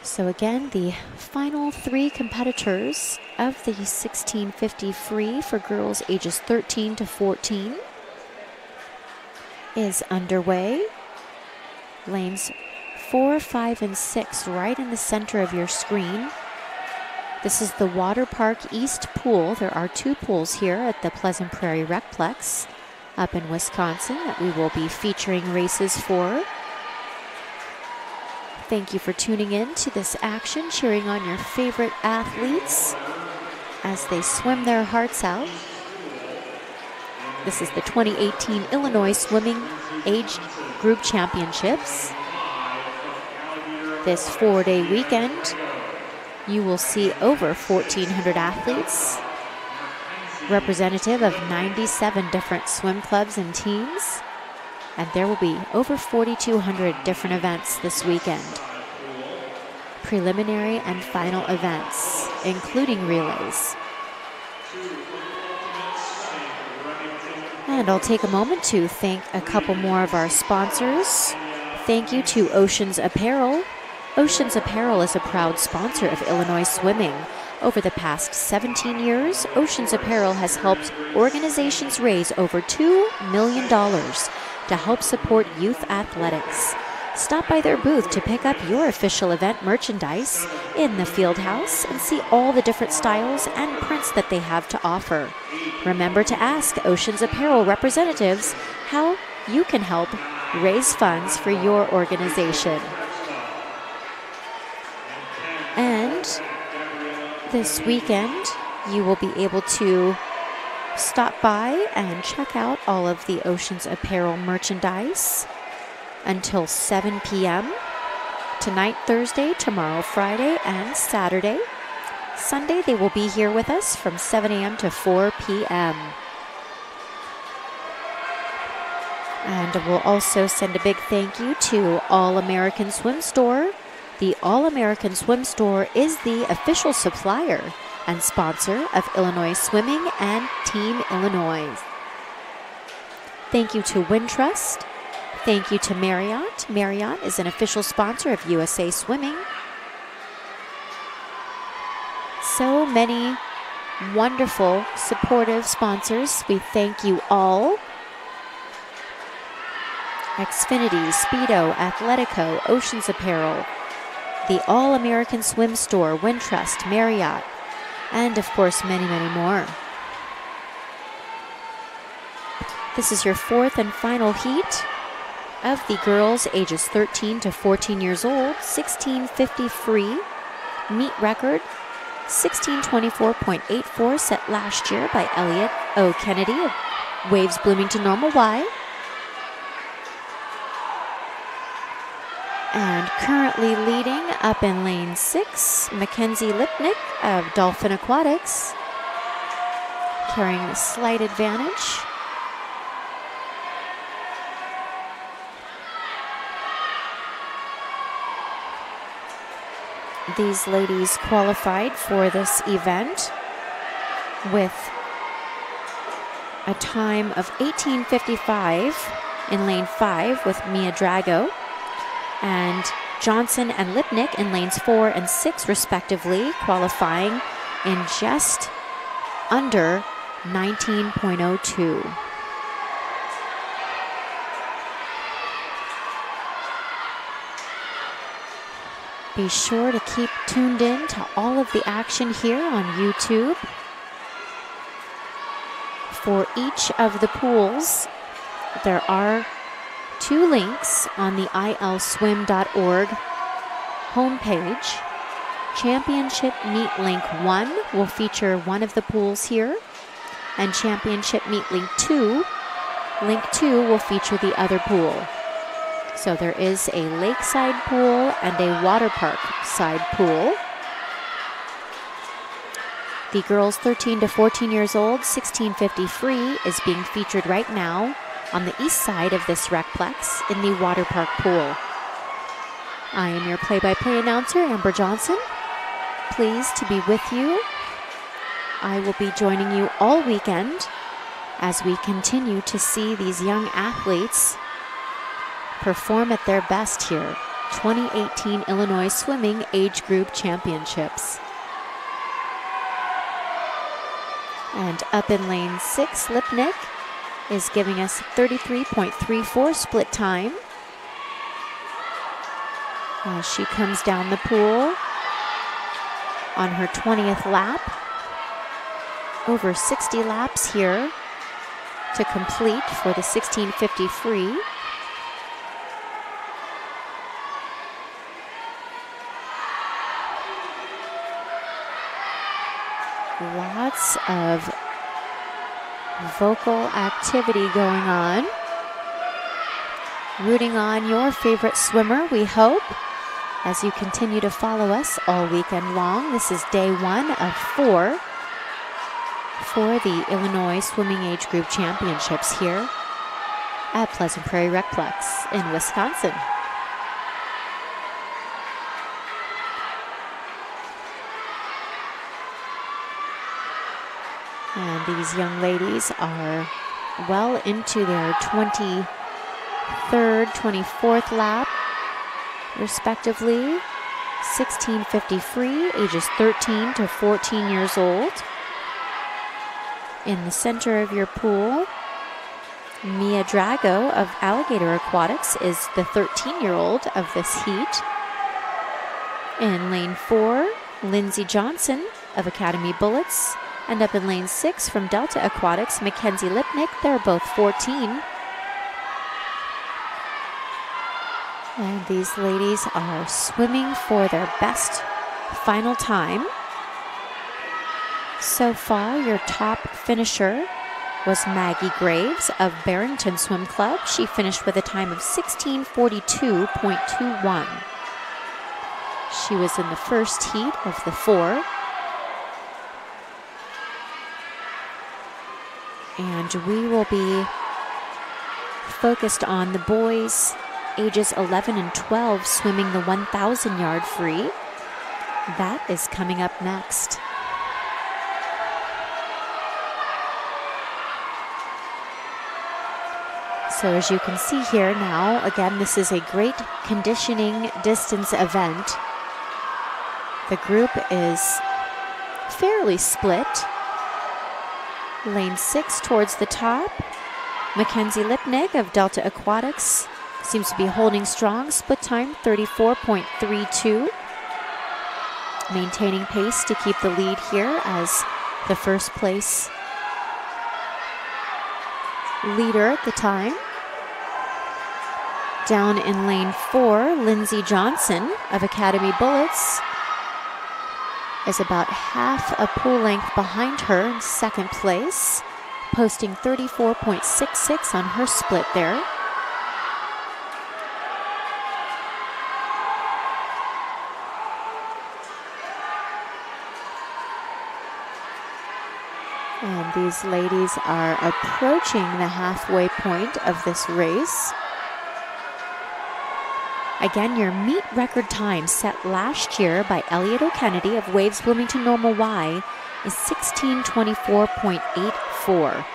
So again, the final 3 competitors of the 1650 free for girls ages 13 to 14 is underway. Lanes 4, 5, and 6 right in the center of your screen. This is the Waterpark East Pool. There are 2 pools here at the Pleasant Prairie Recplex up in Wisconsin that we will be featuring races for. Thank you for tuning in to this action, cheering on your favorite athletes as they swim their hearts out. This is the 2018 Illinois Swimming Age Group Championships. This 4-day weekend, you will see over 1,400 athletes, representative of 97 different swim clubs and teams. And there will be over 4,200 different events this weekend. Preliminary and final events, including relays. And I'll take a moment to thank a couple more of our sponsors. Thank you to Oceans Apparel. Oceans Apparel is a proud sponsor of Illinois Swimming. Over the past 17 years, Oceans Apparel has helped organizations raise over $2 million to help support youth athletics. Stop by their booth to pick up your official event merchandise in the field house and see all the different styles and prints that they have to offer. Remember to ask Oceans Apparel representatives how you can help raise funds for your organization. And this weekend, you will be able to stop by and check out all of the Oceans Apparel merchandise until 7 p.m. tonight, Thursday, tomorrow, Friday, and Saturday. Sunday, they will be here with us from 7 a.m. to 4 p.m. And we'll also send a big thank you to All American Swim Store. The All American Swim Store is the official supplier and sponsor of Illinois Swimming and Team Illinois. Thank you to Wintrust. Thank you to Marriott. Marriott is an official sponsor of USA Swimming. So many wonderful, supportive sponsors. We thank you all. Xfinity, Speedo, Athletico, Oceans Apparel, the All American Swim Store, Wintrust, Marriott, and of course many, many more. This is your 4th and final heat of the girls ages 13 to 14 years old, 1650 free, meet record 16:24.84 set last year by Elliot O. Kennedy of Waves Bloomington Normal Y. And currently leading up in lane 6, Mackenzie Lipnick of Dolphin Aquatics, carrying a slight advantage. These ladies qualified for this event with a time of 18:55 in lane 5 with Mia Drago, and Johnson and Lipnick in lanes 4 and 6 respectively, qualifying in just under 19.02. Be sure to keep tuned in to all of the action here on YouTube. For each of the pools, there are 2 links on the ilswim.org homepage. Championship Meet Link 1 will feature one of the pools here, and Championship Meet Link 2 will feature the other pool. So there is a lakeside pool and a Waterpark side pool. The girls 13 to 14 years old, 1650 free, is being featured right now on the east side of this recplex in the Waterpark pool. I am your play-by-play announcer, Amber Johnson. Pleased to be with you. I will be joining you all weekend as we continue to see these young athletes perform at their best here. 2018 Illinois Swimming Age Group Championships. And up in lane 6, Lipnick is giving us 33.34 split time as she comes down the pool on her 20th lap. Over 60 laps here to complete for the 1650 free. Lots of vocal activity going on. Rooting on your favorite swimmer, we hope, as you continue to follow us all weekend long. This is day 1 of 4 for the Illinois Swimming Age Group Championships here at Pleasant Prairie Recplex in Wisconsin. And these young ladies are well into their 23rd, 24th lap, respectively. 1650 free, ages 13 to 14 years old. In the center of your pool, Mia Drago of Alligator Aquatics is the 13-year-old of this heat. In lane 4, Lindsay Johnson of Academy Bullets. And up in lane 6 from Delta Aquatics, Mackenzie Lipnick. They're both 14. And these ladies are swimming for their best final time. So far, your top finisher was Maggie Graves of Barrington Swim Club. She finished with a time of 16:42.21. She was in the first heat of the 4. And we will be focused on the boys ages 11 and 12 swimming the 1,000-yard free. That is coming up next. So as you can see here now, again, this is a great conditioning distance event. The group is fairly split. Lane 6 towards the top. Mackenzie Lipnick of Delta Aquatics seems to be holding strong. Split time 34.32. Maintaining pace to keep the lead here as the first place leader at the time. Down in lane 4, Lindsay Johnson of Academy Bullets is about half a pool length behind her in second place, posting 34.66 on her split there. And these ladies are approaching the halfway point of this race. Again, your meet record time set last year by Elliot O'Kennedy of Waves Bloomington Normal Y is 16:24.84.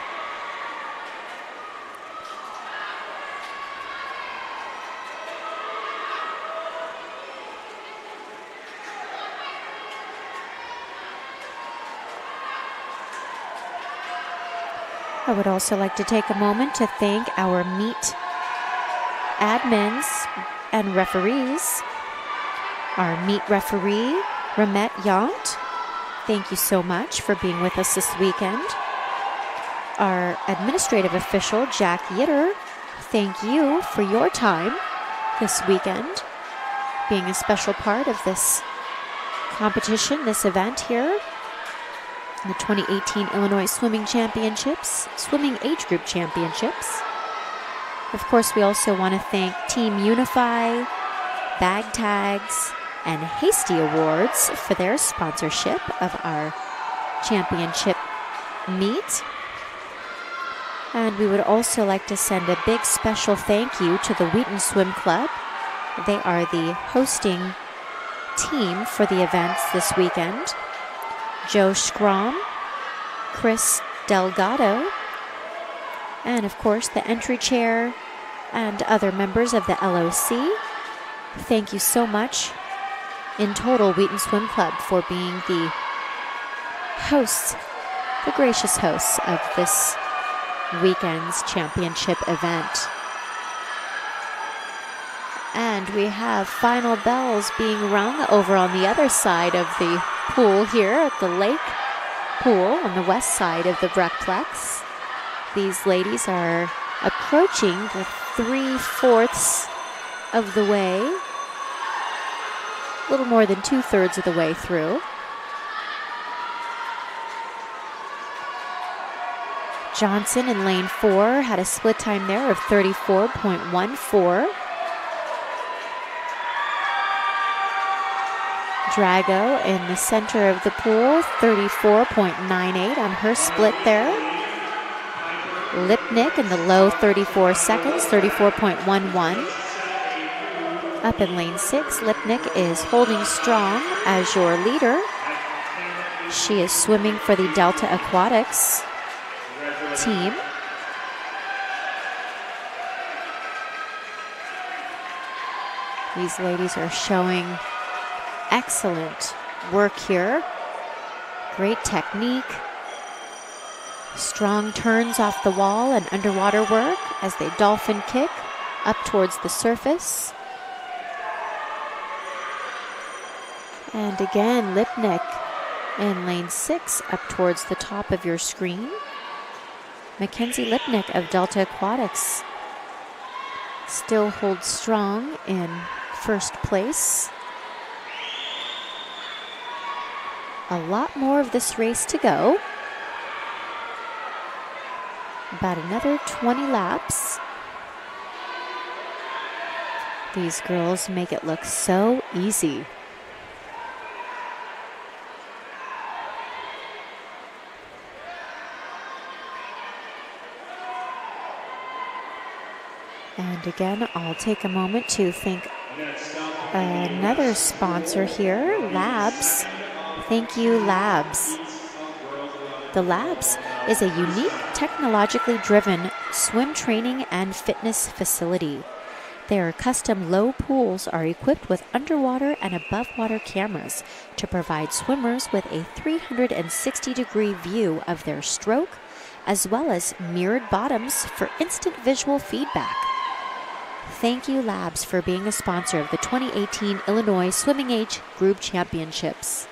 I would also like to take a moment to thank our meet admins and referees. Our meet referee, Ramet Yant, thank you so much for being with us this weekend. Our administrative official, Jack Yitter, thank you for your time this weekend, being a special part of this competition, this event here. The 2018 Illinois Swimming Championships, Swimming Age Group Championships. Of course, we also want to thank Team Unify, Bag Tags, and Hasty Awards for their sponsorship of our championship meet. And we would also like to send a big special thank you to the Wheaton Swim Club. They are the hosting team for the events this weekend. Joe Schramm, Chris Delgado, and of course the entry chair and other members of the LOC. Thank you so much in total, Wheaton Swim Club, for being the hosts, the gracious hosts of this weekend's championship event. And we have final bells being rung over on the other side of the pool here at the lake pool on the west side of the Breckplex. These ladies are approaching the 3/4 of the way, a little more than 2/3 of the way through. Johnson in lane 4 had a split time there of 34.14. Drago in the center of the pool, 34.98 on her split there. Lipnick in the low 34 seconds, 34.11. Up in lane 6, Lipnick is holding strong as your leader. She is swimming for the Delta Aquatics team. These ladies are showing excellent work here. Great technique. Strong turns off the wall and underwater work as they dolphin kick up towards the surface. And again, Lipnick in lane 6 up towards the top of your screen. Mackenzie Lipnick of Delta Aquatics still holds strong in first place. A lot more of this race to go. About another 20 laps. These girls make it look so easy. And again, I'll take a moment to thank another sponsor here, Labs. Thank you, Labs. The Labs is a unique, technologically driven swim training and fitness facility. Their custom low pools are equipped with underwater and above water cameras to provide swimmers with a 360-degree view of their stroke, as well as mirrored bottoms for instant visual feedback. Thank you, Labs, for being a sponsor of the 2018 Illinois Swimming Age Group Championships.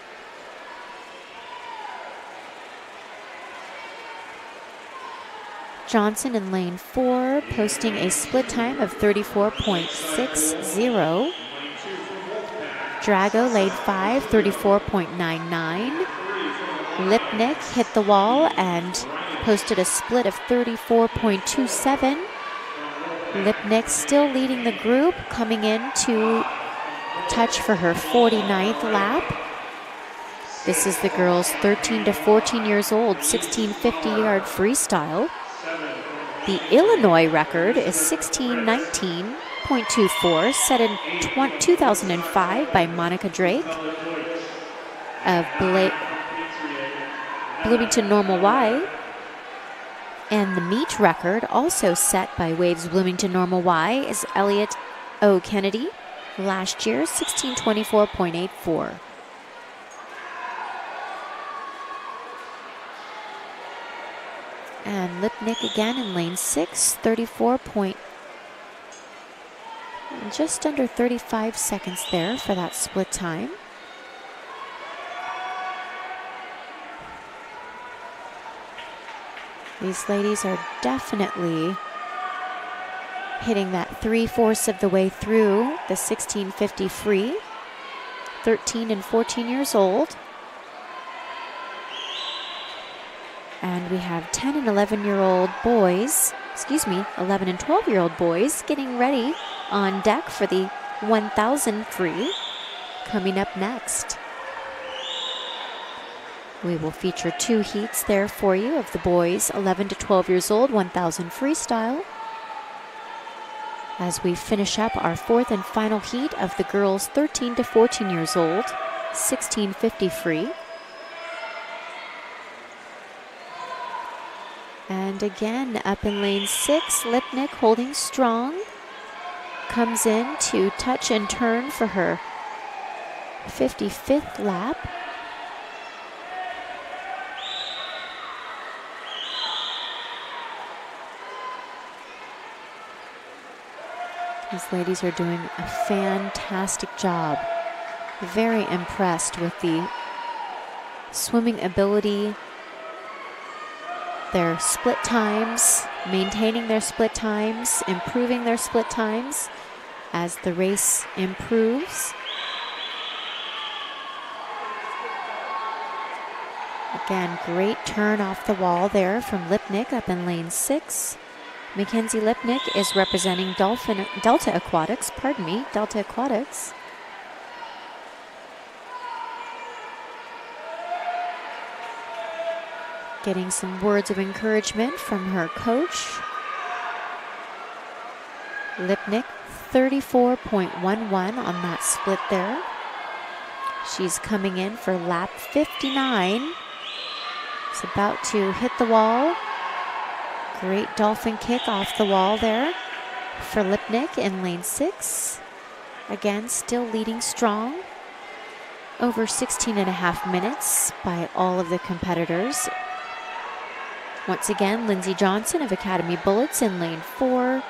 Johnson in lane 4, posting a split time of 34.60. Drago, lane 5, 34.99. Lipnick hit the wall and posted a split of 34.27. Lipnick still leading the group, coming in to touch for her 49th lap. This is the girls 13 to 14 years old, 1650-yard freestyle. The Illinois record is 16:19.86. 33.24, set in 2005 by Monica Drake of Bloomington Normal Y. And the meet record, also set by Waves Bloomington Normal Y, is Elliot O. Kennedy, last year, 16:24.84. And Lipnick again in lane 6, 34 point, just under 35 seconds there for that split time. These ladies are definitely hitting that 3/4 of the way through the 1650 free, 13 and 14 years old. And we have 10 and 11-year-old boys, 11 and 12-year-old boys getting ready on deck for the 1000 free coming up next. We will feature 2 heats there for you of the boys 11 to 12 years old, 1000 freestyle, as we finish up our 4th and final heat of the girls 13 to 14 years old, 1650 free. And again, up in lane 6, Lipnick holding strong, comes in to touch and turn for her 55th lap. These ladies are doing a fantastic job. Very impressed with the swimming ability, their split times, maintaining their split times, improving their split times as the race improves. Again, great turn off the wall there from Lipnick up in lane 6. Mackenzie Lipnick is representing Delta Aquatics. Getting some words of encouragement from her coach. Lipnick 34.11 on that split there. She's coming in for lap 59. It's about to hit the wall. Great dolphin kick off the wall there for Lipnick in lane 6. Again, still leading strong. Over 16.5 minutes by all of the competitors. Once again, Lindsay Johnson of Academy Bullets in lane 4.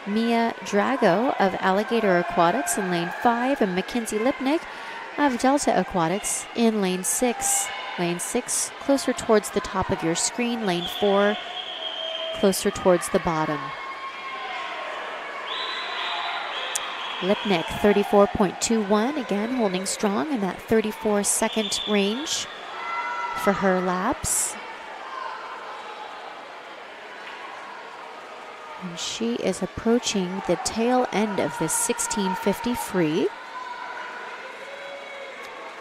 Mia Drago of Alligator Aquatics in lane 5. And Mackenzie Lipnick of Delta Aquatics in lane 6. Lane 6 closer towards the top of your screen. Lane 4 closer towards the bottom. Lipnick 34.21, again holding strong in that 34-second range for her laps. And she is approaching the tail end of this 1650 free.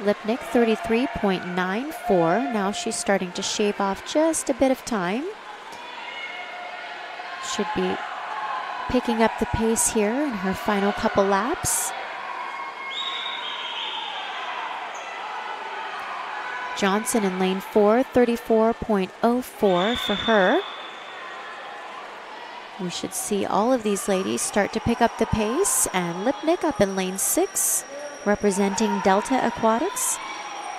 Lipnick 33.94. Now she's starting to shave off just a bit of time. Should be picking up the pace here in her final couple laps. Johnson in lane 4, 34.04 for her. We should see all of these ladies start to pick up the pace, and Lipnick up in lane 6, representing Delta Aquatics,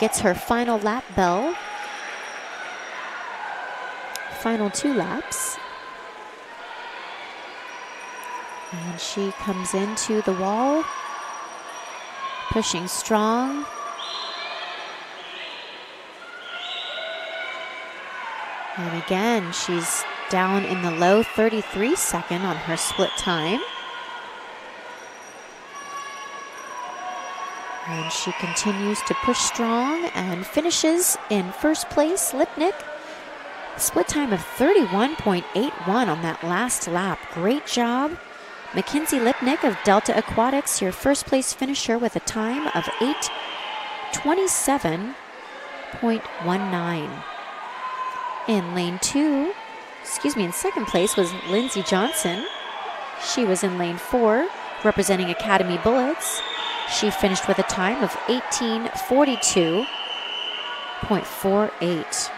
gets her final lap bell. Final 2 laps. And she comes into the wall, pushing strong. And again, she's down in the low 33 second on her split time. And she continues to push strong and finishes in first place. Lipnick, split time of 31.81 on that last lap. Great job. Mackenzie Lipnick of Delta Aquatics, your first place finisher with a time of 8:27.19. In lane 2, in second place was Lindsay Johnson She was in lane 4, representing Academy Bullets. She finished with a time of 18:42.48.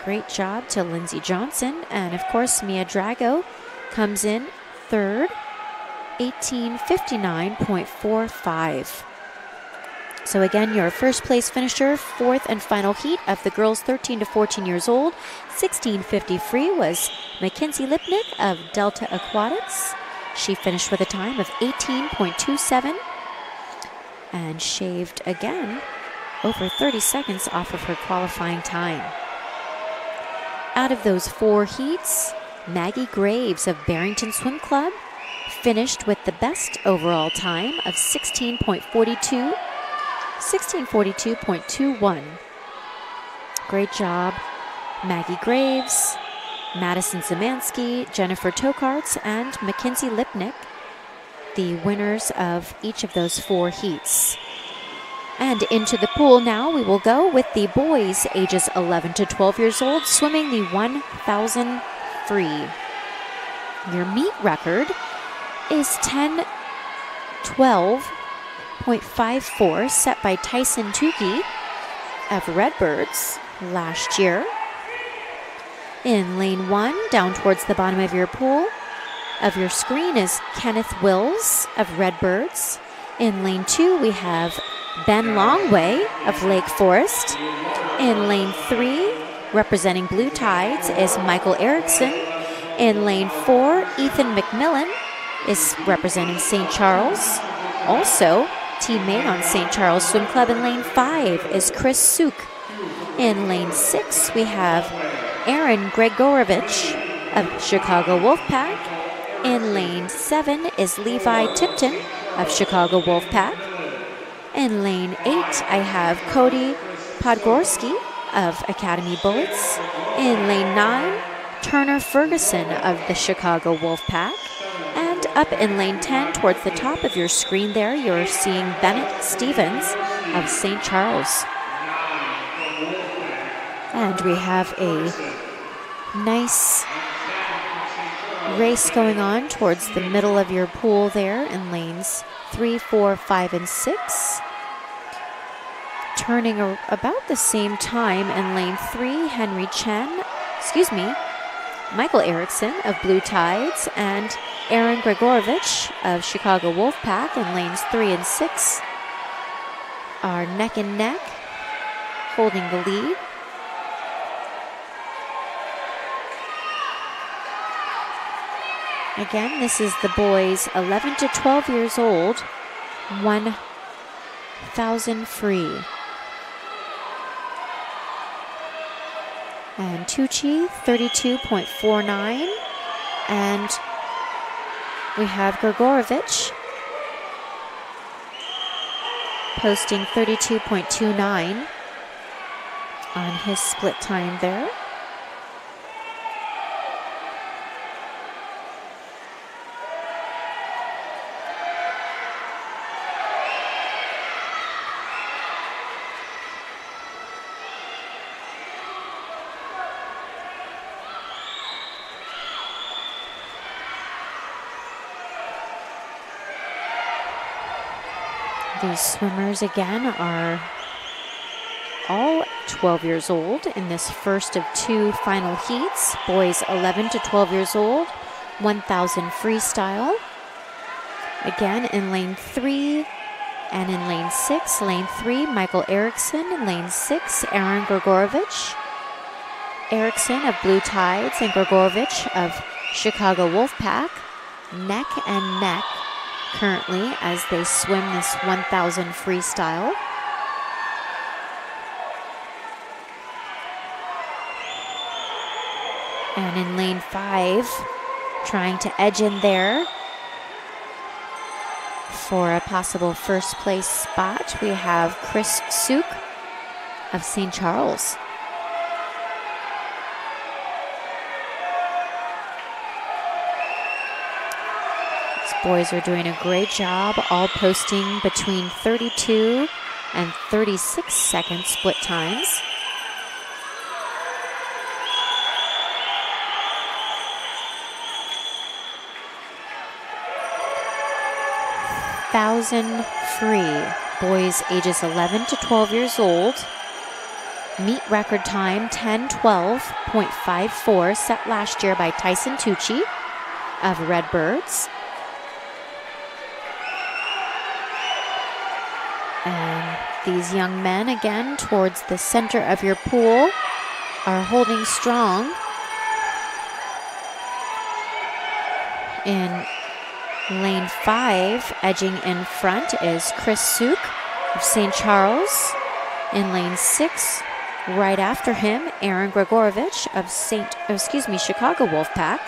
Great job to Lindsey Johnson. And of course, Mia Drago comes in third, 18:59.45. So again, your first place finisher, fourth and final heat of the girls 13 to 14 years old, 16:50 free, was Mackenzie Lipnick of Delta Aquatics. She finished with a time of 18.27 and shaved again over 30 seconds off of her qualifying time. Out of those 4 heats, Maggie Graves of Barrington Swim Club finished with the best overall time of 16:42.21. Great job, Maggie Graves, Madison Zemansky, Jennifer Tokarts, and Mackenzie Lipnick, the winners of each of those 4 heats. And into the pool now we will go with the boys ages 11 to 12 years old, swimming the 1,000 free. Your meet record is 10:12.54, set by Tyson Tukey of Redbirds last year. In lane 1, down towards the bottom of your pool, of your screen, is Kenneth Wills of Redbirds. In lane 2, we have Ben Longway of Lake Forest. In lane 3, representing Blue Tides, is Michael Erickson. In lane 4, Ethan McMillan is representing St. Charles. Also, teammate on St. Charles Swim Club. In lane 5 is Chris Suk. In lane 6, we have Aaron Gregorovich of Chicago Wolfpack. In lane 7 is Levi Tipton of Chicago Wolfpack. In lane 8, I have Cody Podgorski of Academy Bullets. In lane 9, Turner Ferguson of the Chicago Wolfpack. And up in lane 10, towards the top of your screen there, you're seeing Bennett Stevens of St. Charles. And we have a nice race going on towards the middle of your pool there in lanes 3, 4, 5, and 6. Turning about the same time in lane 3, Michael Erickson of Blue Tides and Aaron Gregorovich of Chicago Wolfpack in lanes 3 and 6 are neck and neck, holding the lead. Again, this is the boys 11 to 12 years old, 1,000 free. And Tucci, 32.49. And we have Gregorovich posting 32.29 on his split time there. These swimmers again are all 12 years old in this first of 2 final heats. Boys 11 to 12 years old, 1,000 freestyle. Again in lane 3 and in lane 6. Lane 3, Michael Erickson. In lane 6, Aaron Gregorovich. Erickson of Blue Tides and Gregorovich of Chicago Wolfpack. Neck and neck currently as they swim this 1,000 freestyle. And in lane 5, trying to edge in there for a possible first place spot, we have Chris Suk of St. Charles. Boys are doing a great job, all posting between 32 and 36 second split times. 1,000 free. Boys ages 11 to 12 years old. Meet record time 10:12.54, set last year by Tyson Tucci of Redbirds. And these young men, again, towards the center of your pool, are holding strong. In lane 5, edging in front, is Chris Suk of St. Charles. In lane 6, right after him, Aaron Gregorovich of Chicago Wolfpack.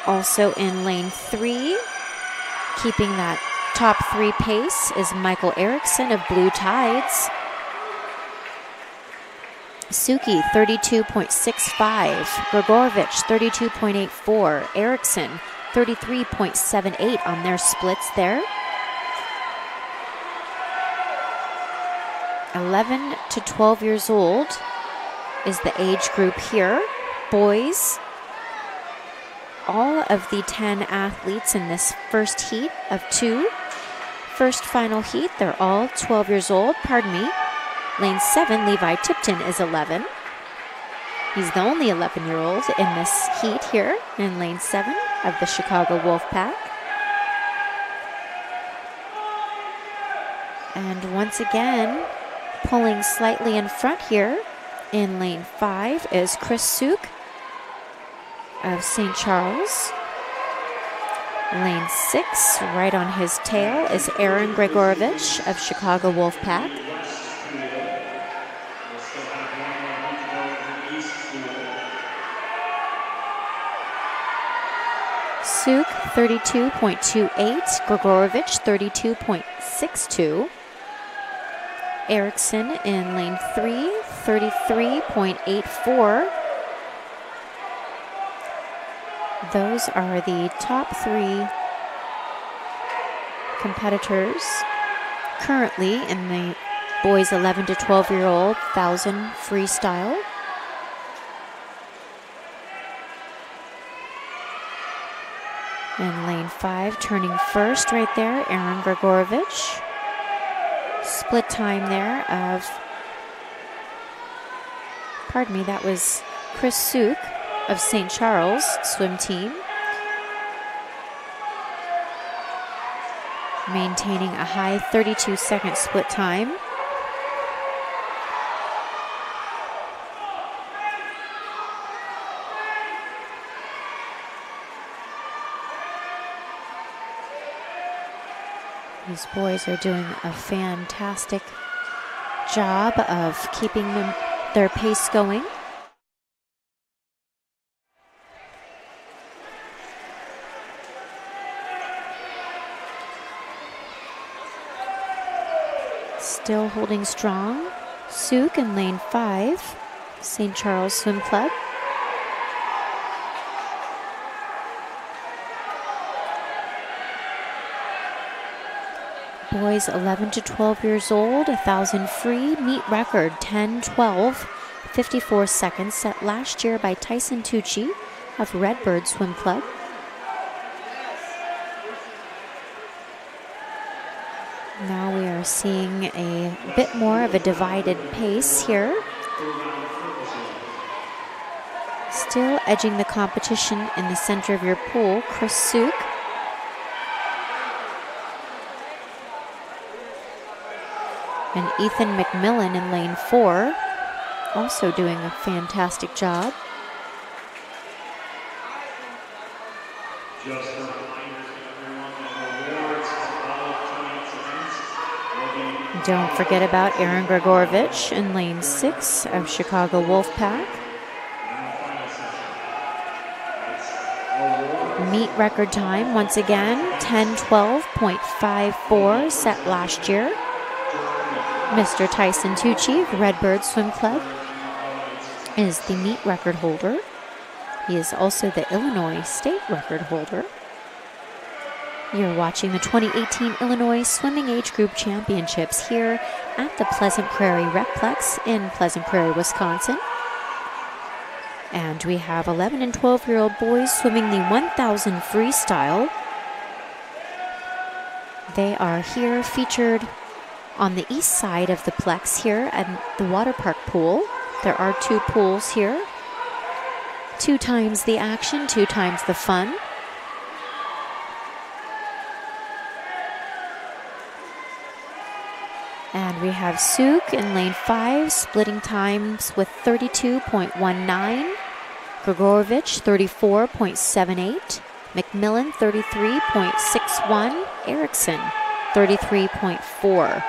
Also in lane 3, keeping that top 3 pace, is Michael Erickson of Blue Tides. Suki 32.65, Gregorovich 32.84, Erickson 33.78 on their splits there. 11 to 12 years old is the age group here. Boys, all of the 10 athletes in this first heat of 2. First final heat, they're all 12 years old, pardon me. Lane 7, Levi Tipton is 11. He's the only 11-year-old in this heat here in lane 7 of the Chicago Wolfpack. And once again, pulling slightly in front here in lane 5 is Chris Suk of St. Charles. Lane 6, right on his tail, is Aaron Gregorovich of Chicago Wolfpack. Suk 32.28, Gregorovich 32.62. Erickson in lane 3, 33.84. Those are the top 3 competitors currently in the boys 11 to 12-year-old 1,000 freestyle. In lane 5, turning first right there, Aaron Gregorovich. Split time there of, pardon me, that was Chris Suk of St. Charles swim team. Maintaining a high 32-second split time. These boys are doing a fantastic job of keeping their pace going. Still holding strong. Suk in lane 5, St. Charles Swim Club. Boys 11 to 12 years old, 1,000 free, meet record 10:12.54 seconds, set last year by Tyson Tucci of Redbird Swim Club. Now we are seeing a bit more of a divided pace here. Still edging the competition in the center of your pool, Chris Suk. And Ethan McMillan in lane 4, also doing a fantastic job. Don't forget about Aaron Gregorovich in lane 6 of Chicago Wolfpack. Meet record time, once again, 10:12.54, set last year. Mr. Tyson Tucci of Redbird Swim Club is the meet record holder. He is also the Illinois state record holder. You're watching the 2018 Illinois Swimming Age Group Championships here at the Pleasant Prairie Recplex in Pleasant Prairie, Wisconsin. And we have 11 and 12-year-old boys swimming the 1,000 freestyle. They are here featured on the east side of the Plex here at the Waterpark pool. There are 2 pools here. 2 times the action, 2 times the fun. And we have Suk in lane 5, splitting times with 32.19. Grigorovich, 34.78. McMillan, 33.61. Erickson, 33.4.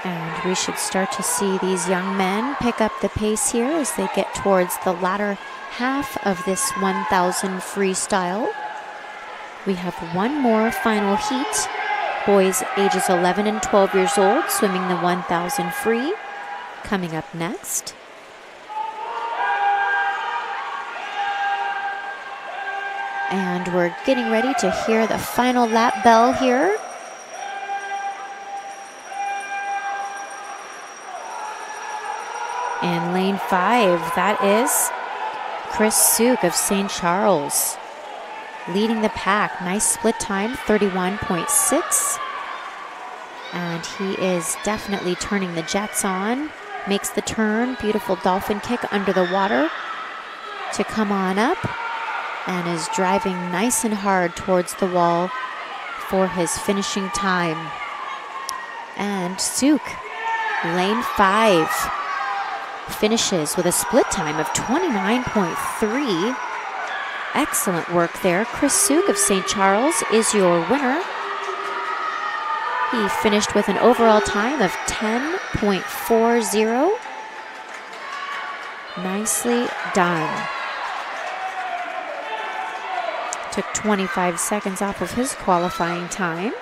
And we should start to see these young men pick up the pace here as they get towards the latter half of this 1,000 freestyle. We have one more final heat. Boys ages 11 and 12 years old swimming the 1,000 free. Coming up next. And we're getting ready to hear the final lap bell here. In lane 5, that is Chris Suk of St. Charles leading the pack. Nice split time, 31.6. And he is definitely turning the jets on. Makes the turn, beautiful dolphin kick under the water to come on up, and is driving nice and hard towards the wall for his finishing time. And Suk, lane 5, finishes with a split time of 29.3. Excellent work there. Chris Suk of St. Charles is your winner. He finished with an overall time of 10.40. Nicely done. Took 25 seconds off of his qualifying time.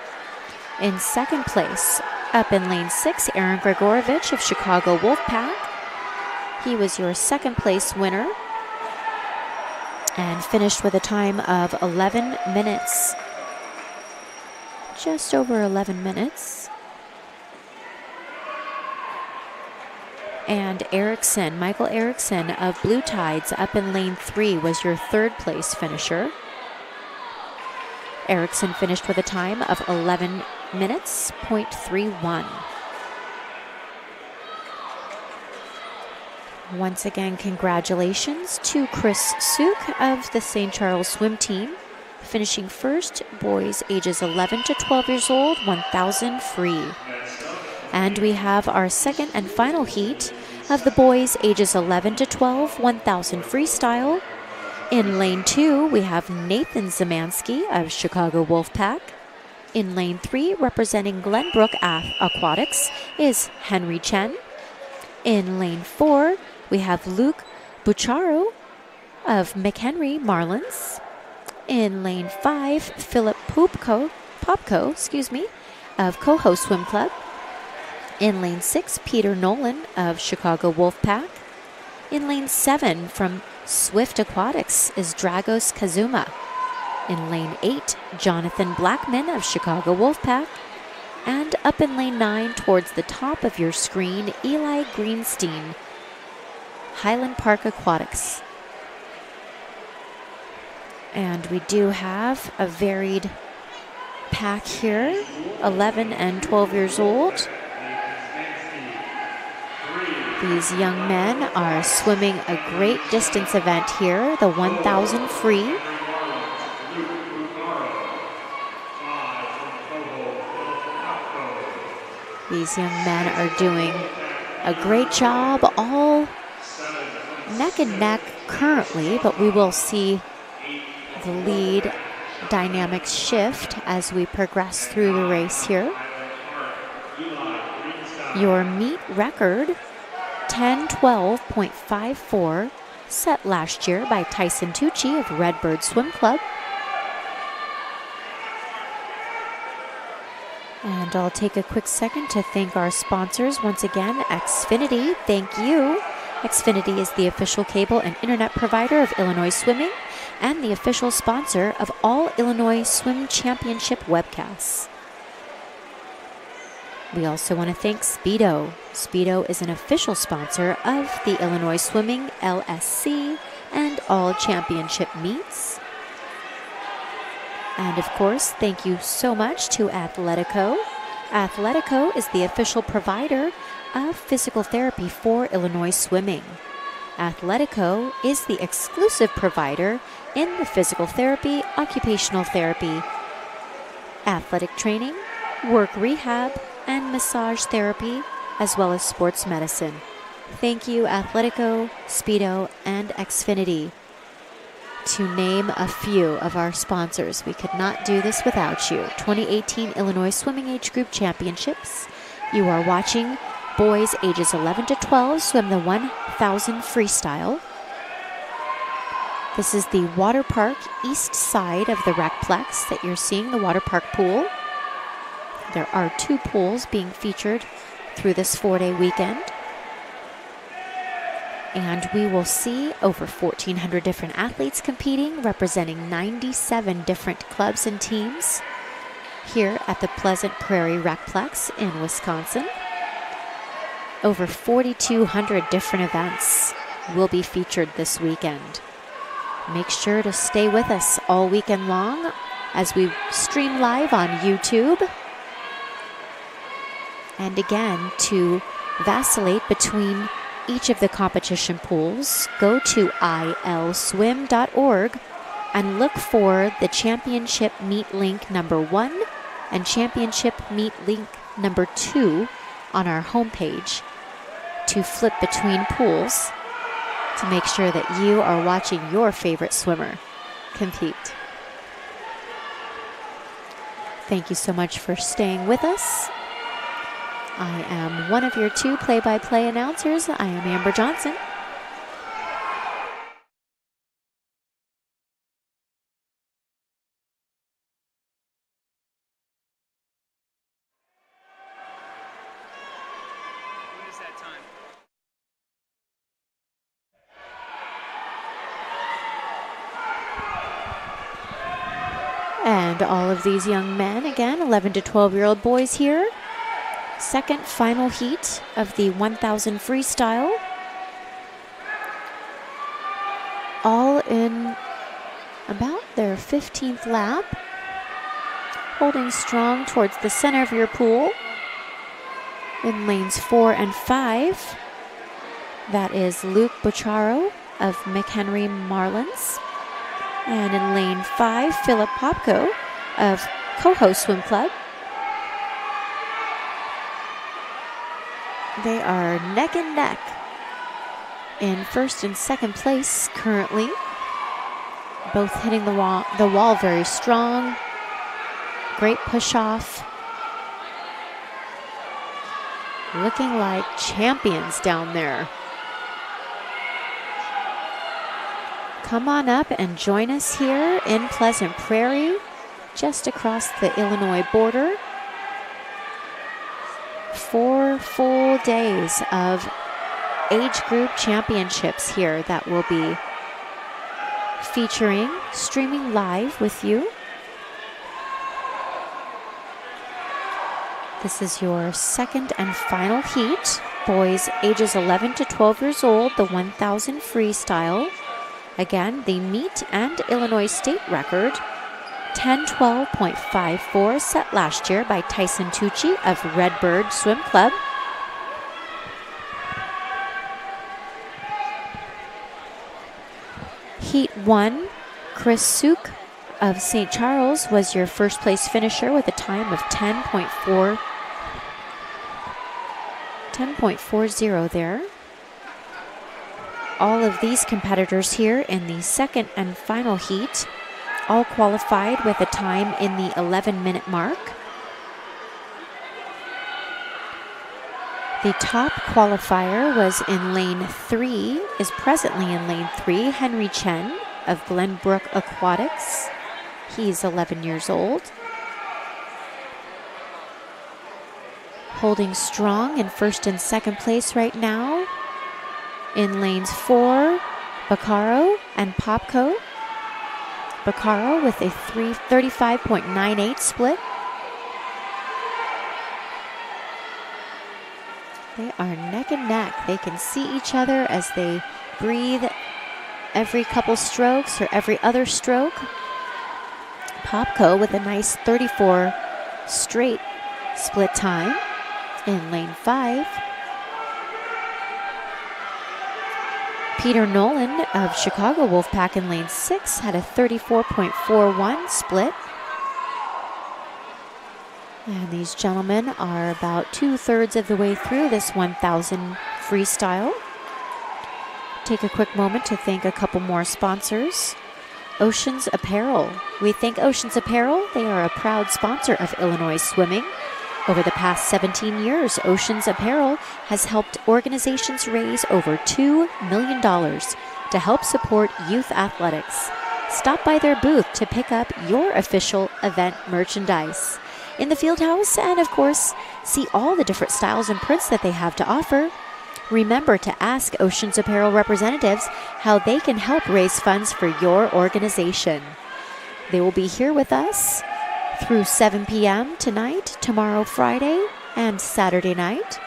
In second place, up in lane 6, Aaron Grigorovich of Chicago Wolfpack. He was your second place winner and finished with a time of 11 minutes. Just over 11 minutes. And Erickson, Michael Erickson of Blue Tides up in lane 3 was your third place finisher. Erickson finished with a time of 11 minutes, .31. Once again, congratulations to Chris Suk of the St. Charles swim team, finishing first, boys ages 11 to 12 years old, 1,000 free. And we have our second and final heat of the boys ages 11 to 12, 1,000 freestyle. In lane 2, we have Nathan Zemansky of Chicago Wolfpack. In lane 3, representing Glenbrook Aquatics, is Henry Chen. In lane 4, we have Luke Bucharo of McHenry Marlins. In lane 5, Philip Popko, of Coho Swim Club. In lane 6, Peter Nolan of Chicago Wolfpack. In lane 7, from Swift Aquatics, is Dragos Kazuma. In lane 8, Jonathan Blackman of Chicago Wolfpack. And up in lane 9, towards the top of your screen, Eli Greenstein, Highland Park Aquatics. And we do have a varied pack here, 11 and 12 years old. These young men are swimming a great distance event here, the 1,000 free. These young men are doing a great job, all neck and neck currently, but we will see the lead dynamics shift as we progress through the race here. Your meet record, 10:12.54, set last year by Tyson Tucci of Redbird Swim Club. And I'll take a quick second to thank our sponsors once again. Xfinity, thank you. Xfinity is the official cable and internet provider of Illinois Swimming and the official sponsor of all Illinois Swim Championship webcasts. We also want to thank Speedo. Speedo is an official sponsor of the Illinois Swimming LSC and all championship meets. And of course, thank you so much to Athletico. Athletico is the official provider of physical therapy for Illinois swimming. Athletico is the exclusive provider in the physical therapy, occupational therapy, athletic training, work rehab, and massage therapy, as well as sports medicine. Thank you, Athletico, Speedo, and Xfinity, to name a few of our sponsors. We could not do this without you. 2018 Illinois Swimming Age Group Championships. You are watching boys ages 11 to 12 swim the 1,000 freestyle. This is the Waterpark east side of the Recplex that you're seeing, the Waterpark pool. There are 2 pools being featured through this 4-day weekend. And we will see over 1,400 different athletes competing, representing 97 different clubs and teams here at the Pleasant Prairie Recplex in Wisconsin. Over 4,200 different events will be featured this weekend. Make sure to stay with us all weekend long as we stream live on YouTube. And again, to vacillate between each of the competition pools, go to ilswim.org and look for the championship meet link number 1 and championship meet link number 2 on our homepage to flip between pools to make sure that you are watching your favorite swimmer compete. Thank you so much for staying with us. I am one of your 2 play-by-play announcers. I am Amber Johnson. What is that time? And all of these young men, again, 11 to 12-year-old boys here. Second final heat of the 1,000 freestyle. All in about their 15th lap. Holding strong towards the center of your pool. In lanes 4 and 5, that is Luke Bocharo of McHenry Marlins. And in lane 5, Philip Popko of Coho Swim Club. They are neck and neck in first and second place currently. Both hitting the wall very strong. Great push off. Looking like champions down there. Come on up and join us here in Pleasant Prairie, just across the Illinois border. 4 full days of age group championships here that will be featuring, streaming live with you. This is your second and final heat. Boys ages 11 to 12 years old, the 1,000 freestyle. Again, the meet and Illinois state record, 10:12.54, set last year by Tyson Tucci of Redbird Swim Club. Heat 1, Chris Suk of St. Charles was your first place finisher with a time of 10.40 there. All of these competitors here in the second and final heat all qualified with a time in the 11-minute mark. The top qualifier was in lane 3, is presently in lane 3, Henry Chen of Glenbrook Aquatics. He's 11 years old. Holding strong in first and second place right now. In lanes 4, Baccaro and Popko. Baccaro with a 35.98 split. They are neck and neck. They can see each other as they breathe every couple strokes or every other stroke. Popko with a nice 34 straight split time in lane 5. Peter Nolan of Chicago Wolfpack in lane 6 had a 34.41 split. And these gentlemen are about 2/3 of the way through this 1,000 freestyle. Take a quick moment to thank a couple more sponsors. Oceans Apparel. We thank Oceans Apparel. They are a proud sponsor of Illinois swimming. Over the past 17 years, Oceans Apparel has helped organizations raise over $2 million to help support youth athletics. Stop by their booth to pick up your official event merchandise in the field house, and of course, see all the different styles and prints that they have to offer. Remember to ask Oceans Apparel representatives how they can help raise funds for your organization. They will be here with us through 7 p.m. tonight, tomorrow Friday, and Saturday night.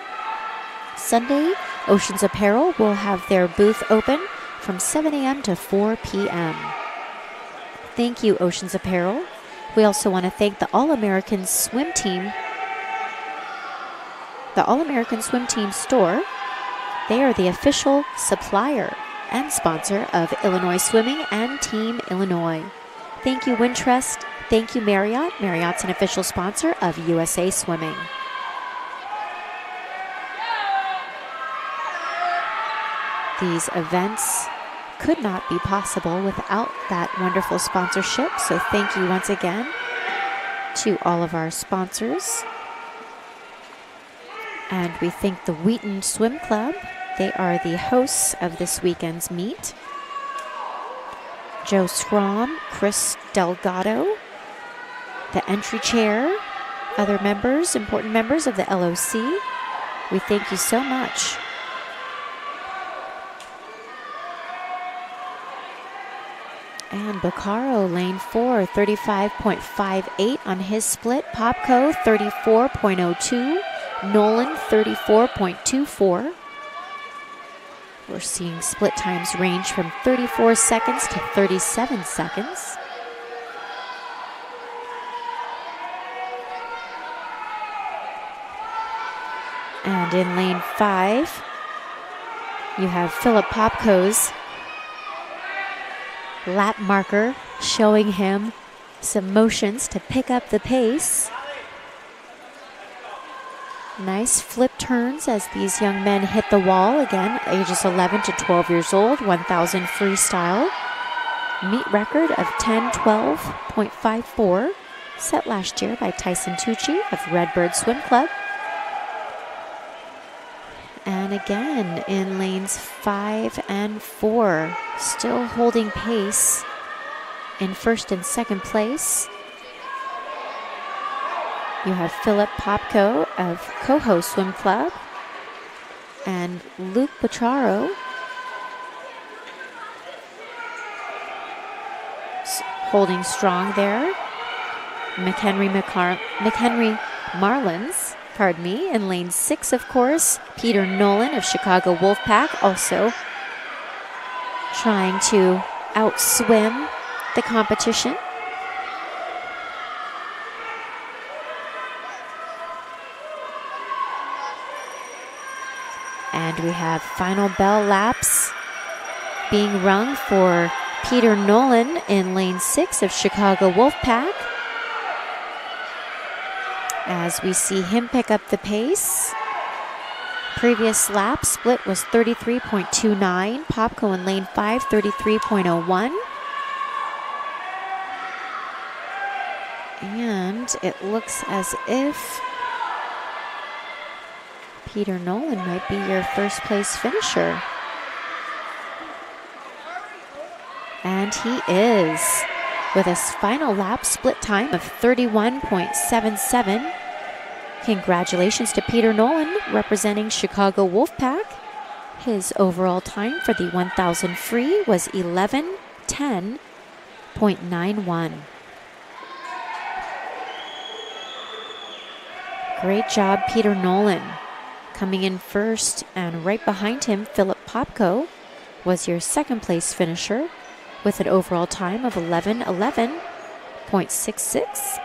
Sunday, Oceans Apparel will have their booth open from 7 a.m. to 4 p.m. Thank you, Oceans Apparel. We also want to thank the All-American Swim Team. The All-American Swim Team store. They are the official supplier and sponsor of Illinois Swimming and Team Illinois. Thank you, Wintrust. Thank you, Marriott. Marriott's an official sponsor of USA Swimming. These events could not be possible without that wonderful sponsorship. So thank you once again to all of our sponsors. And we thank the Wheaton Swim Club. They are the hosts of this weekend's meet. Joe Scrom, Chris Delgado, the entry chair, other members, important members of the LOC. We thank you so much. And Baccaro, lane 4, 35.58 on his split. Popko, 34.02. Nolan, 34.24. We're seeing split times range from 34 seconds to 37 seconds. And in lane 5, you have Philip Popko's lap marker showing him some motions to pick up the pace. Nice flip turns as these young men hit the wall. Again, ages 11 to 12 years old, 1,000 freestyle. Meet record of 10:12.54, set last year by Tyson Tucci of Redbird Swim Club. And again, in lanes 5 and 4, still holding pace in first and second place. You have Philip Popko of Coho Swim Club and Luke Bacharo holding strong there. McHenry Marlins, in lane 6, of course. Peter Nolan of Chicago Wolfpack also trying to outswim the competition. And we have final bell laps being rung for Peter Nolan in lane 6 of Chicago Wolfpack, as we see him pick up the pace. Previous lap split was 33.29. Popko in lane 5, 33.01. And it looks as if Peter Nolan might be your first place finisher. And he is, with a final lap split time of 31.77. Congratulations to Peter Nolan, representing Chicago Wolfpack. His overall time for the 1,000 free was 11:10.91. Great job, Peter Nolan. Coming in first and right behind him, Philip Popko was your second place finisher with an overall time of 11:11.66.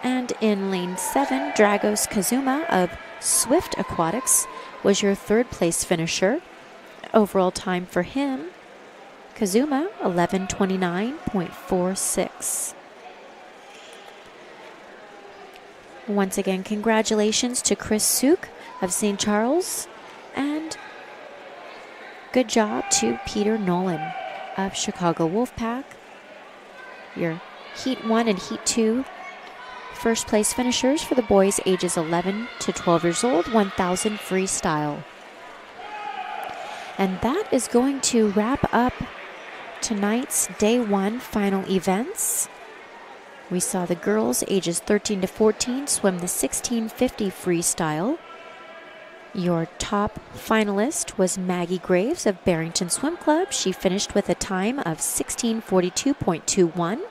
And in lane 7, Dragos Kazuma of Swift Aquatics was your third place finisher. Overall time for him, Kazuma, 11:29.46. Once again, congratulations to Chris Suk of St. Charles, and good job to Peter Nolan of Chicago Wolfpack. Your Heat 1 and Heat 2 first place finishers for the boys ages 11 to 12 years old, 1,000 freestyle. And that is going to wrap up tonight's day 1 final events. We saw the girls ages 13 to 14 swim the 1650 freestyle. Your top finalist was Maggie Graves of Barrington Swim Club. She finished with a time of 16:42.21.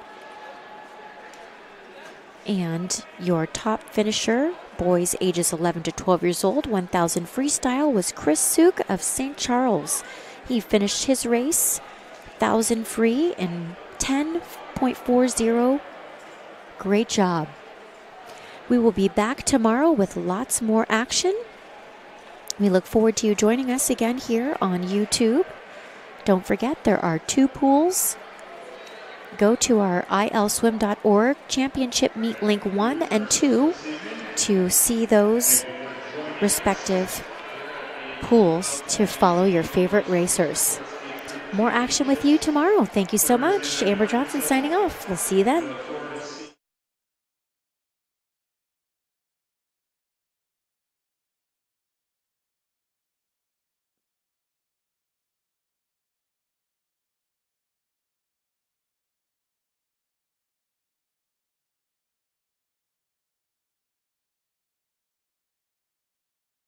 And your top finisher, boys ages 11 to 12 years old, 1,000 freestyle, was Chris Suk of St. Charles. He finished his race 1,000 free in 10.40. Great job. We will be back tomorrow with lots more action. We look forward to you joining us again here on YouTube. Don't forget, there are 2 pools. Go to our ilswim.org championship meet link 1 and 2 to see those respective pools to follow your favorite racers. More action with you tomorrow. Thank you so much. Amber Johnson signing off. We'll see you then.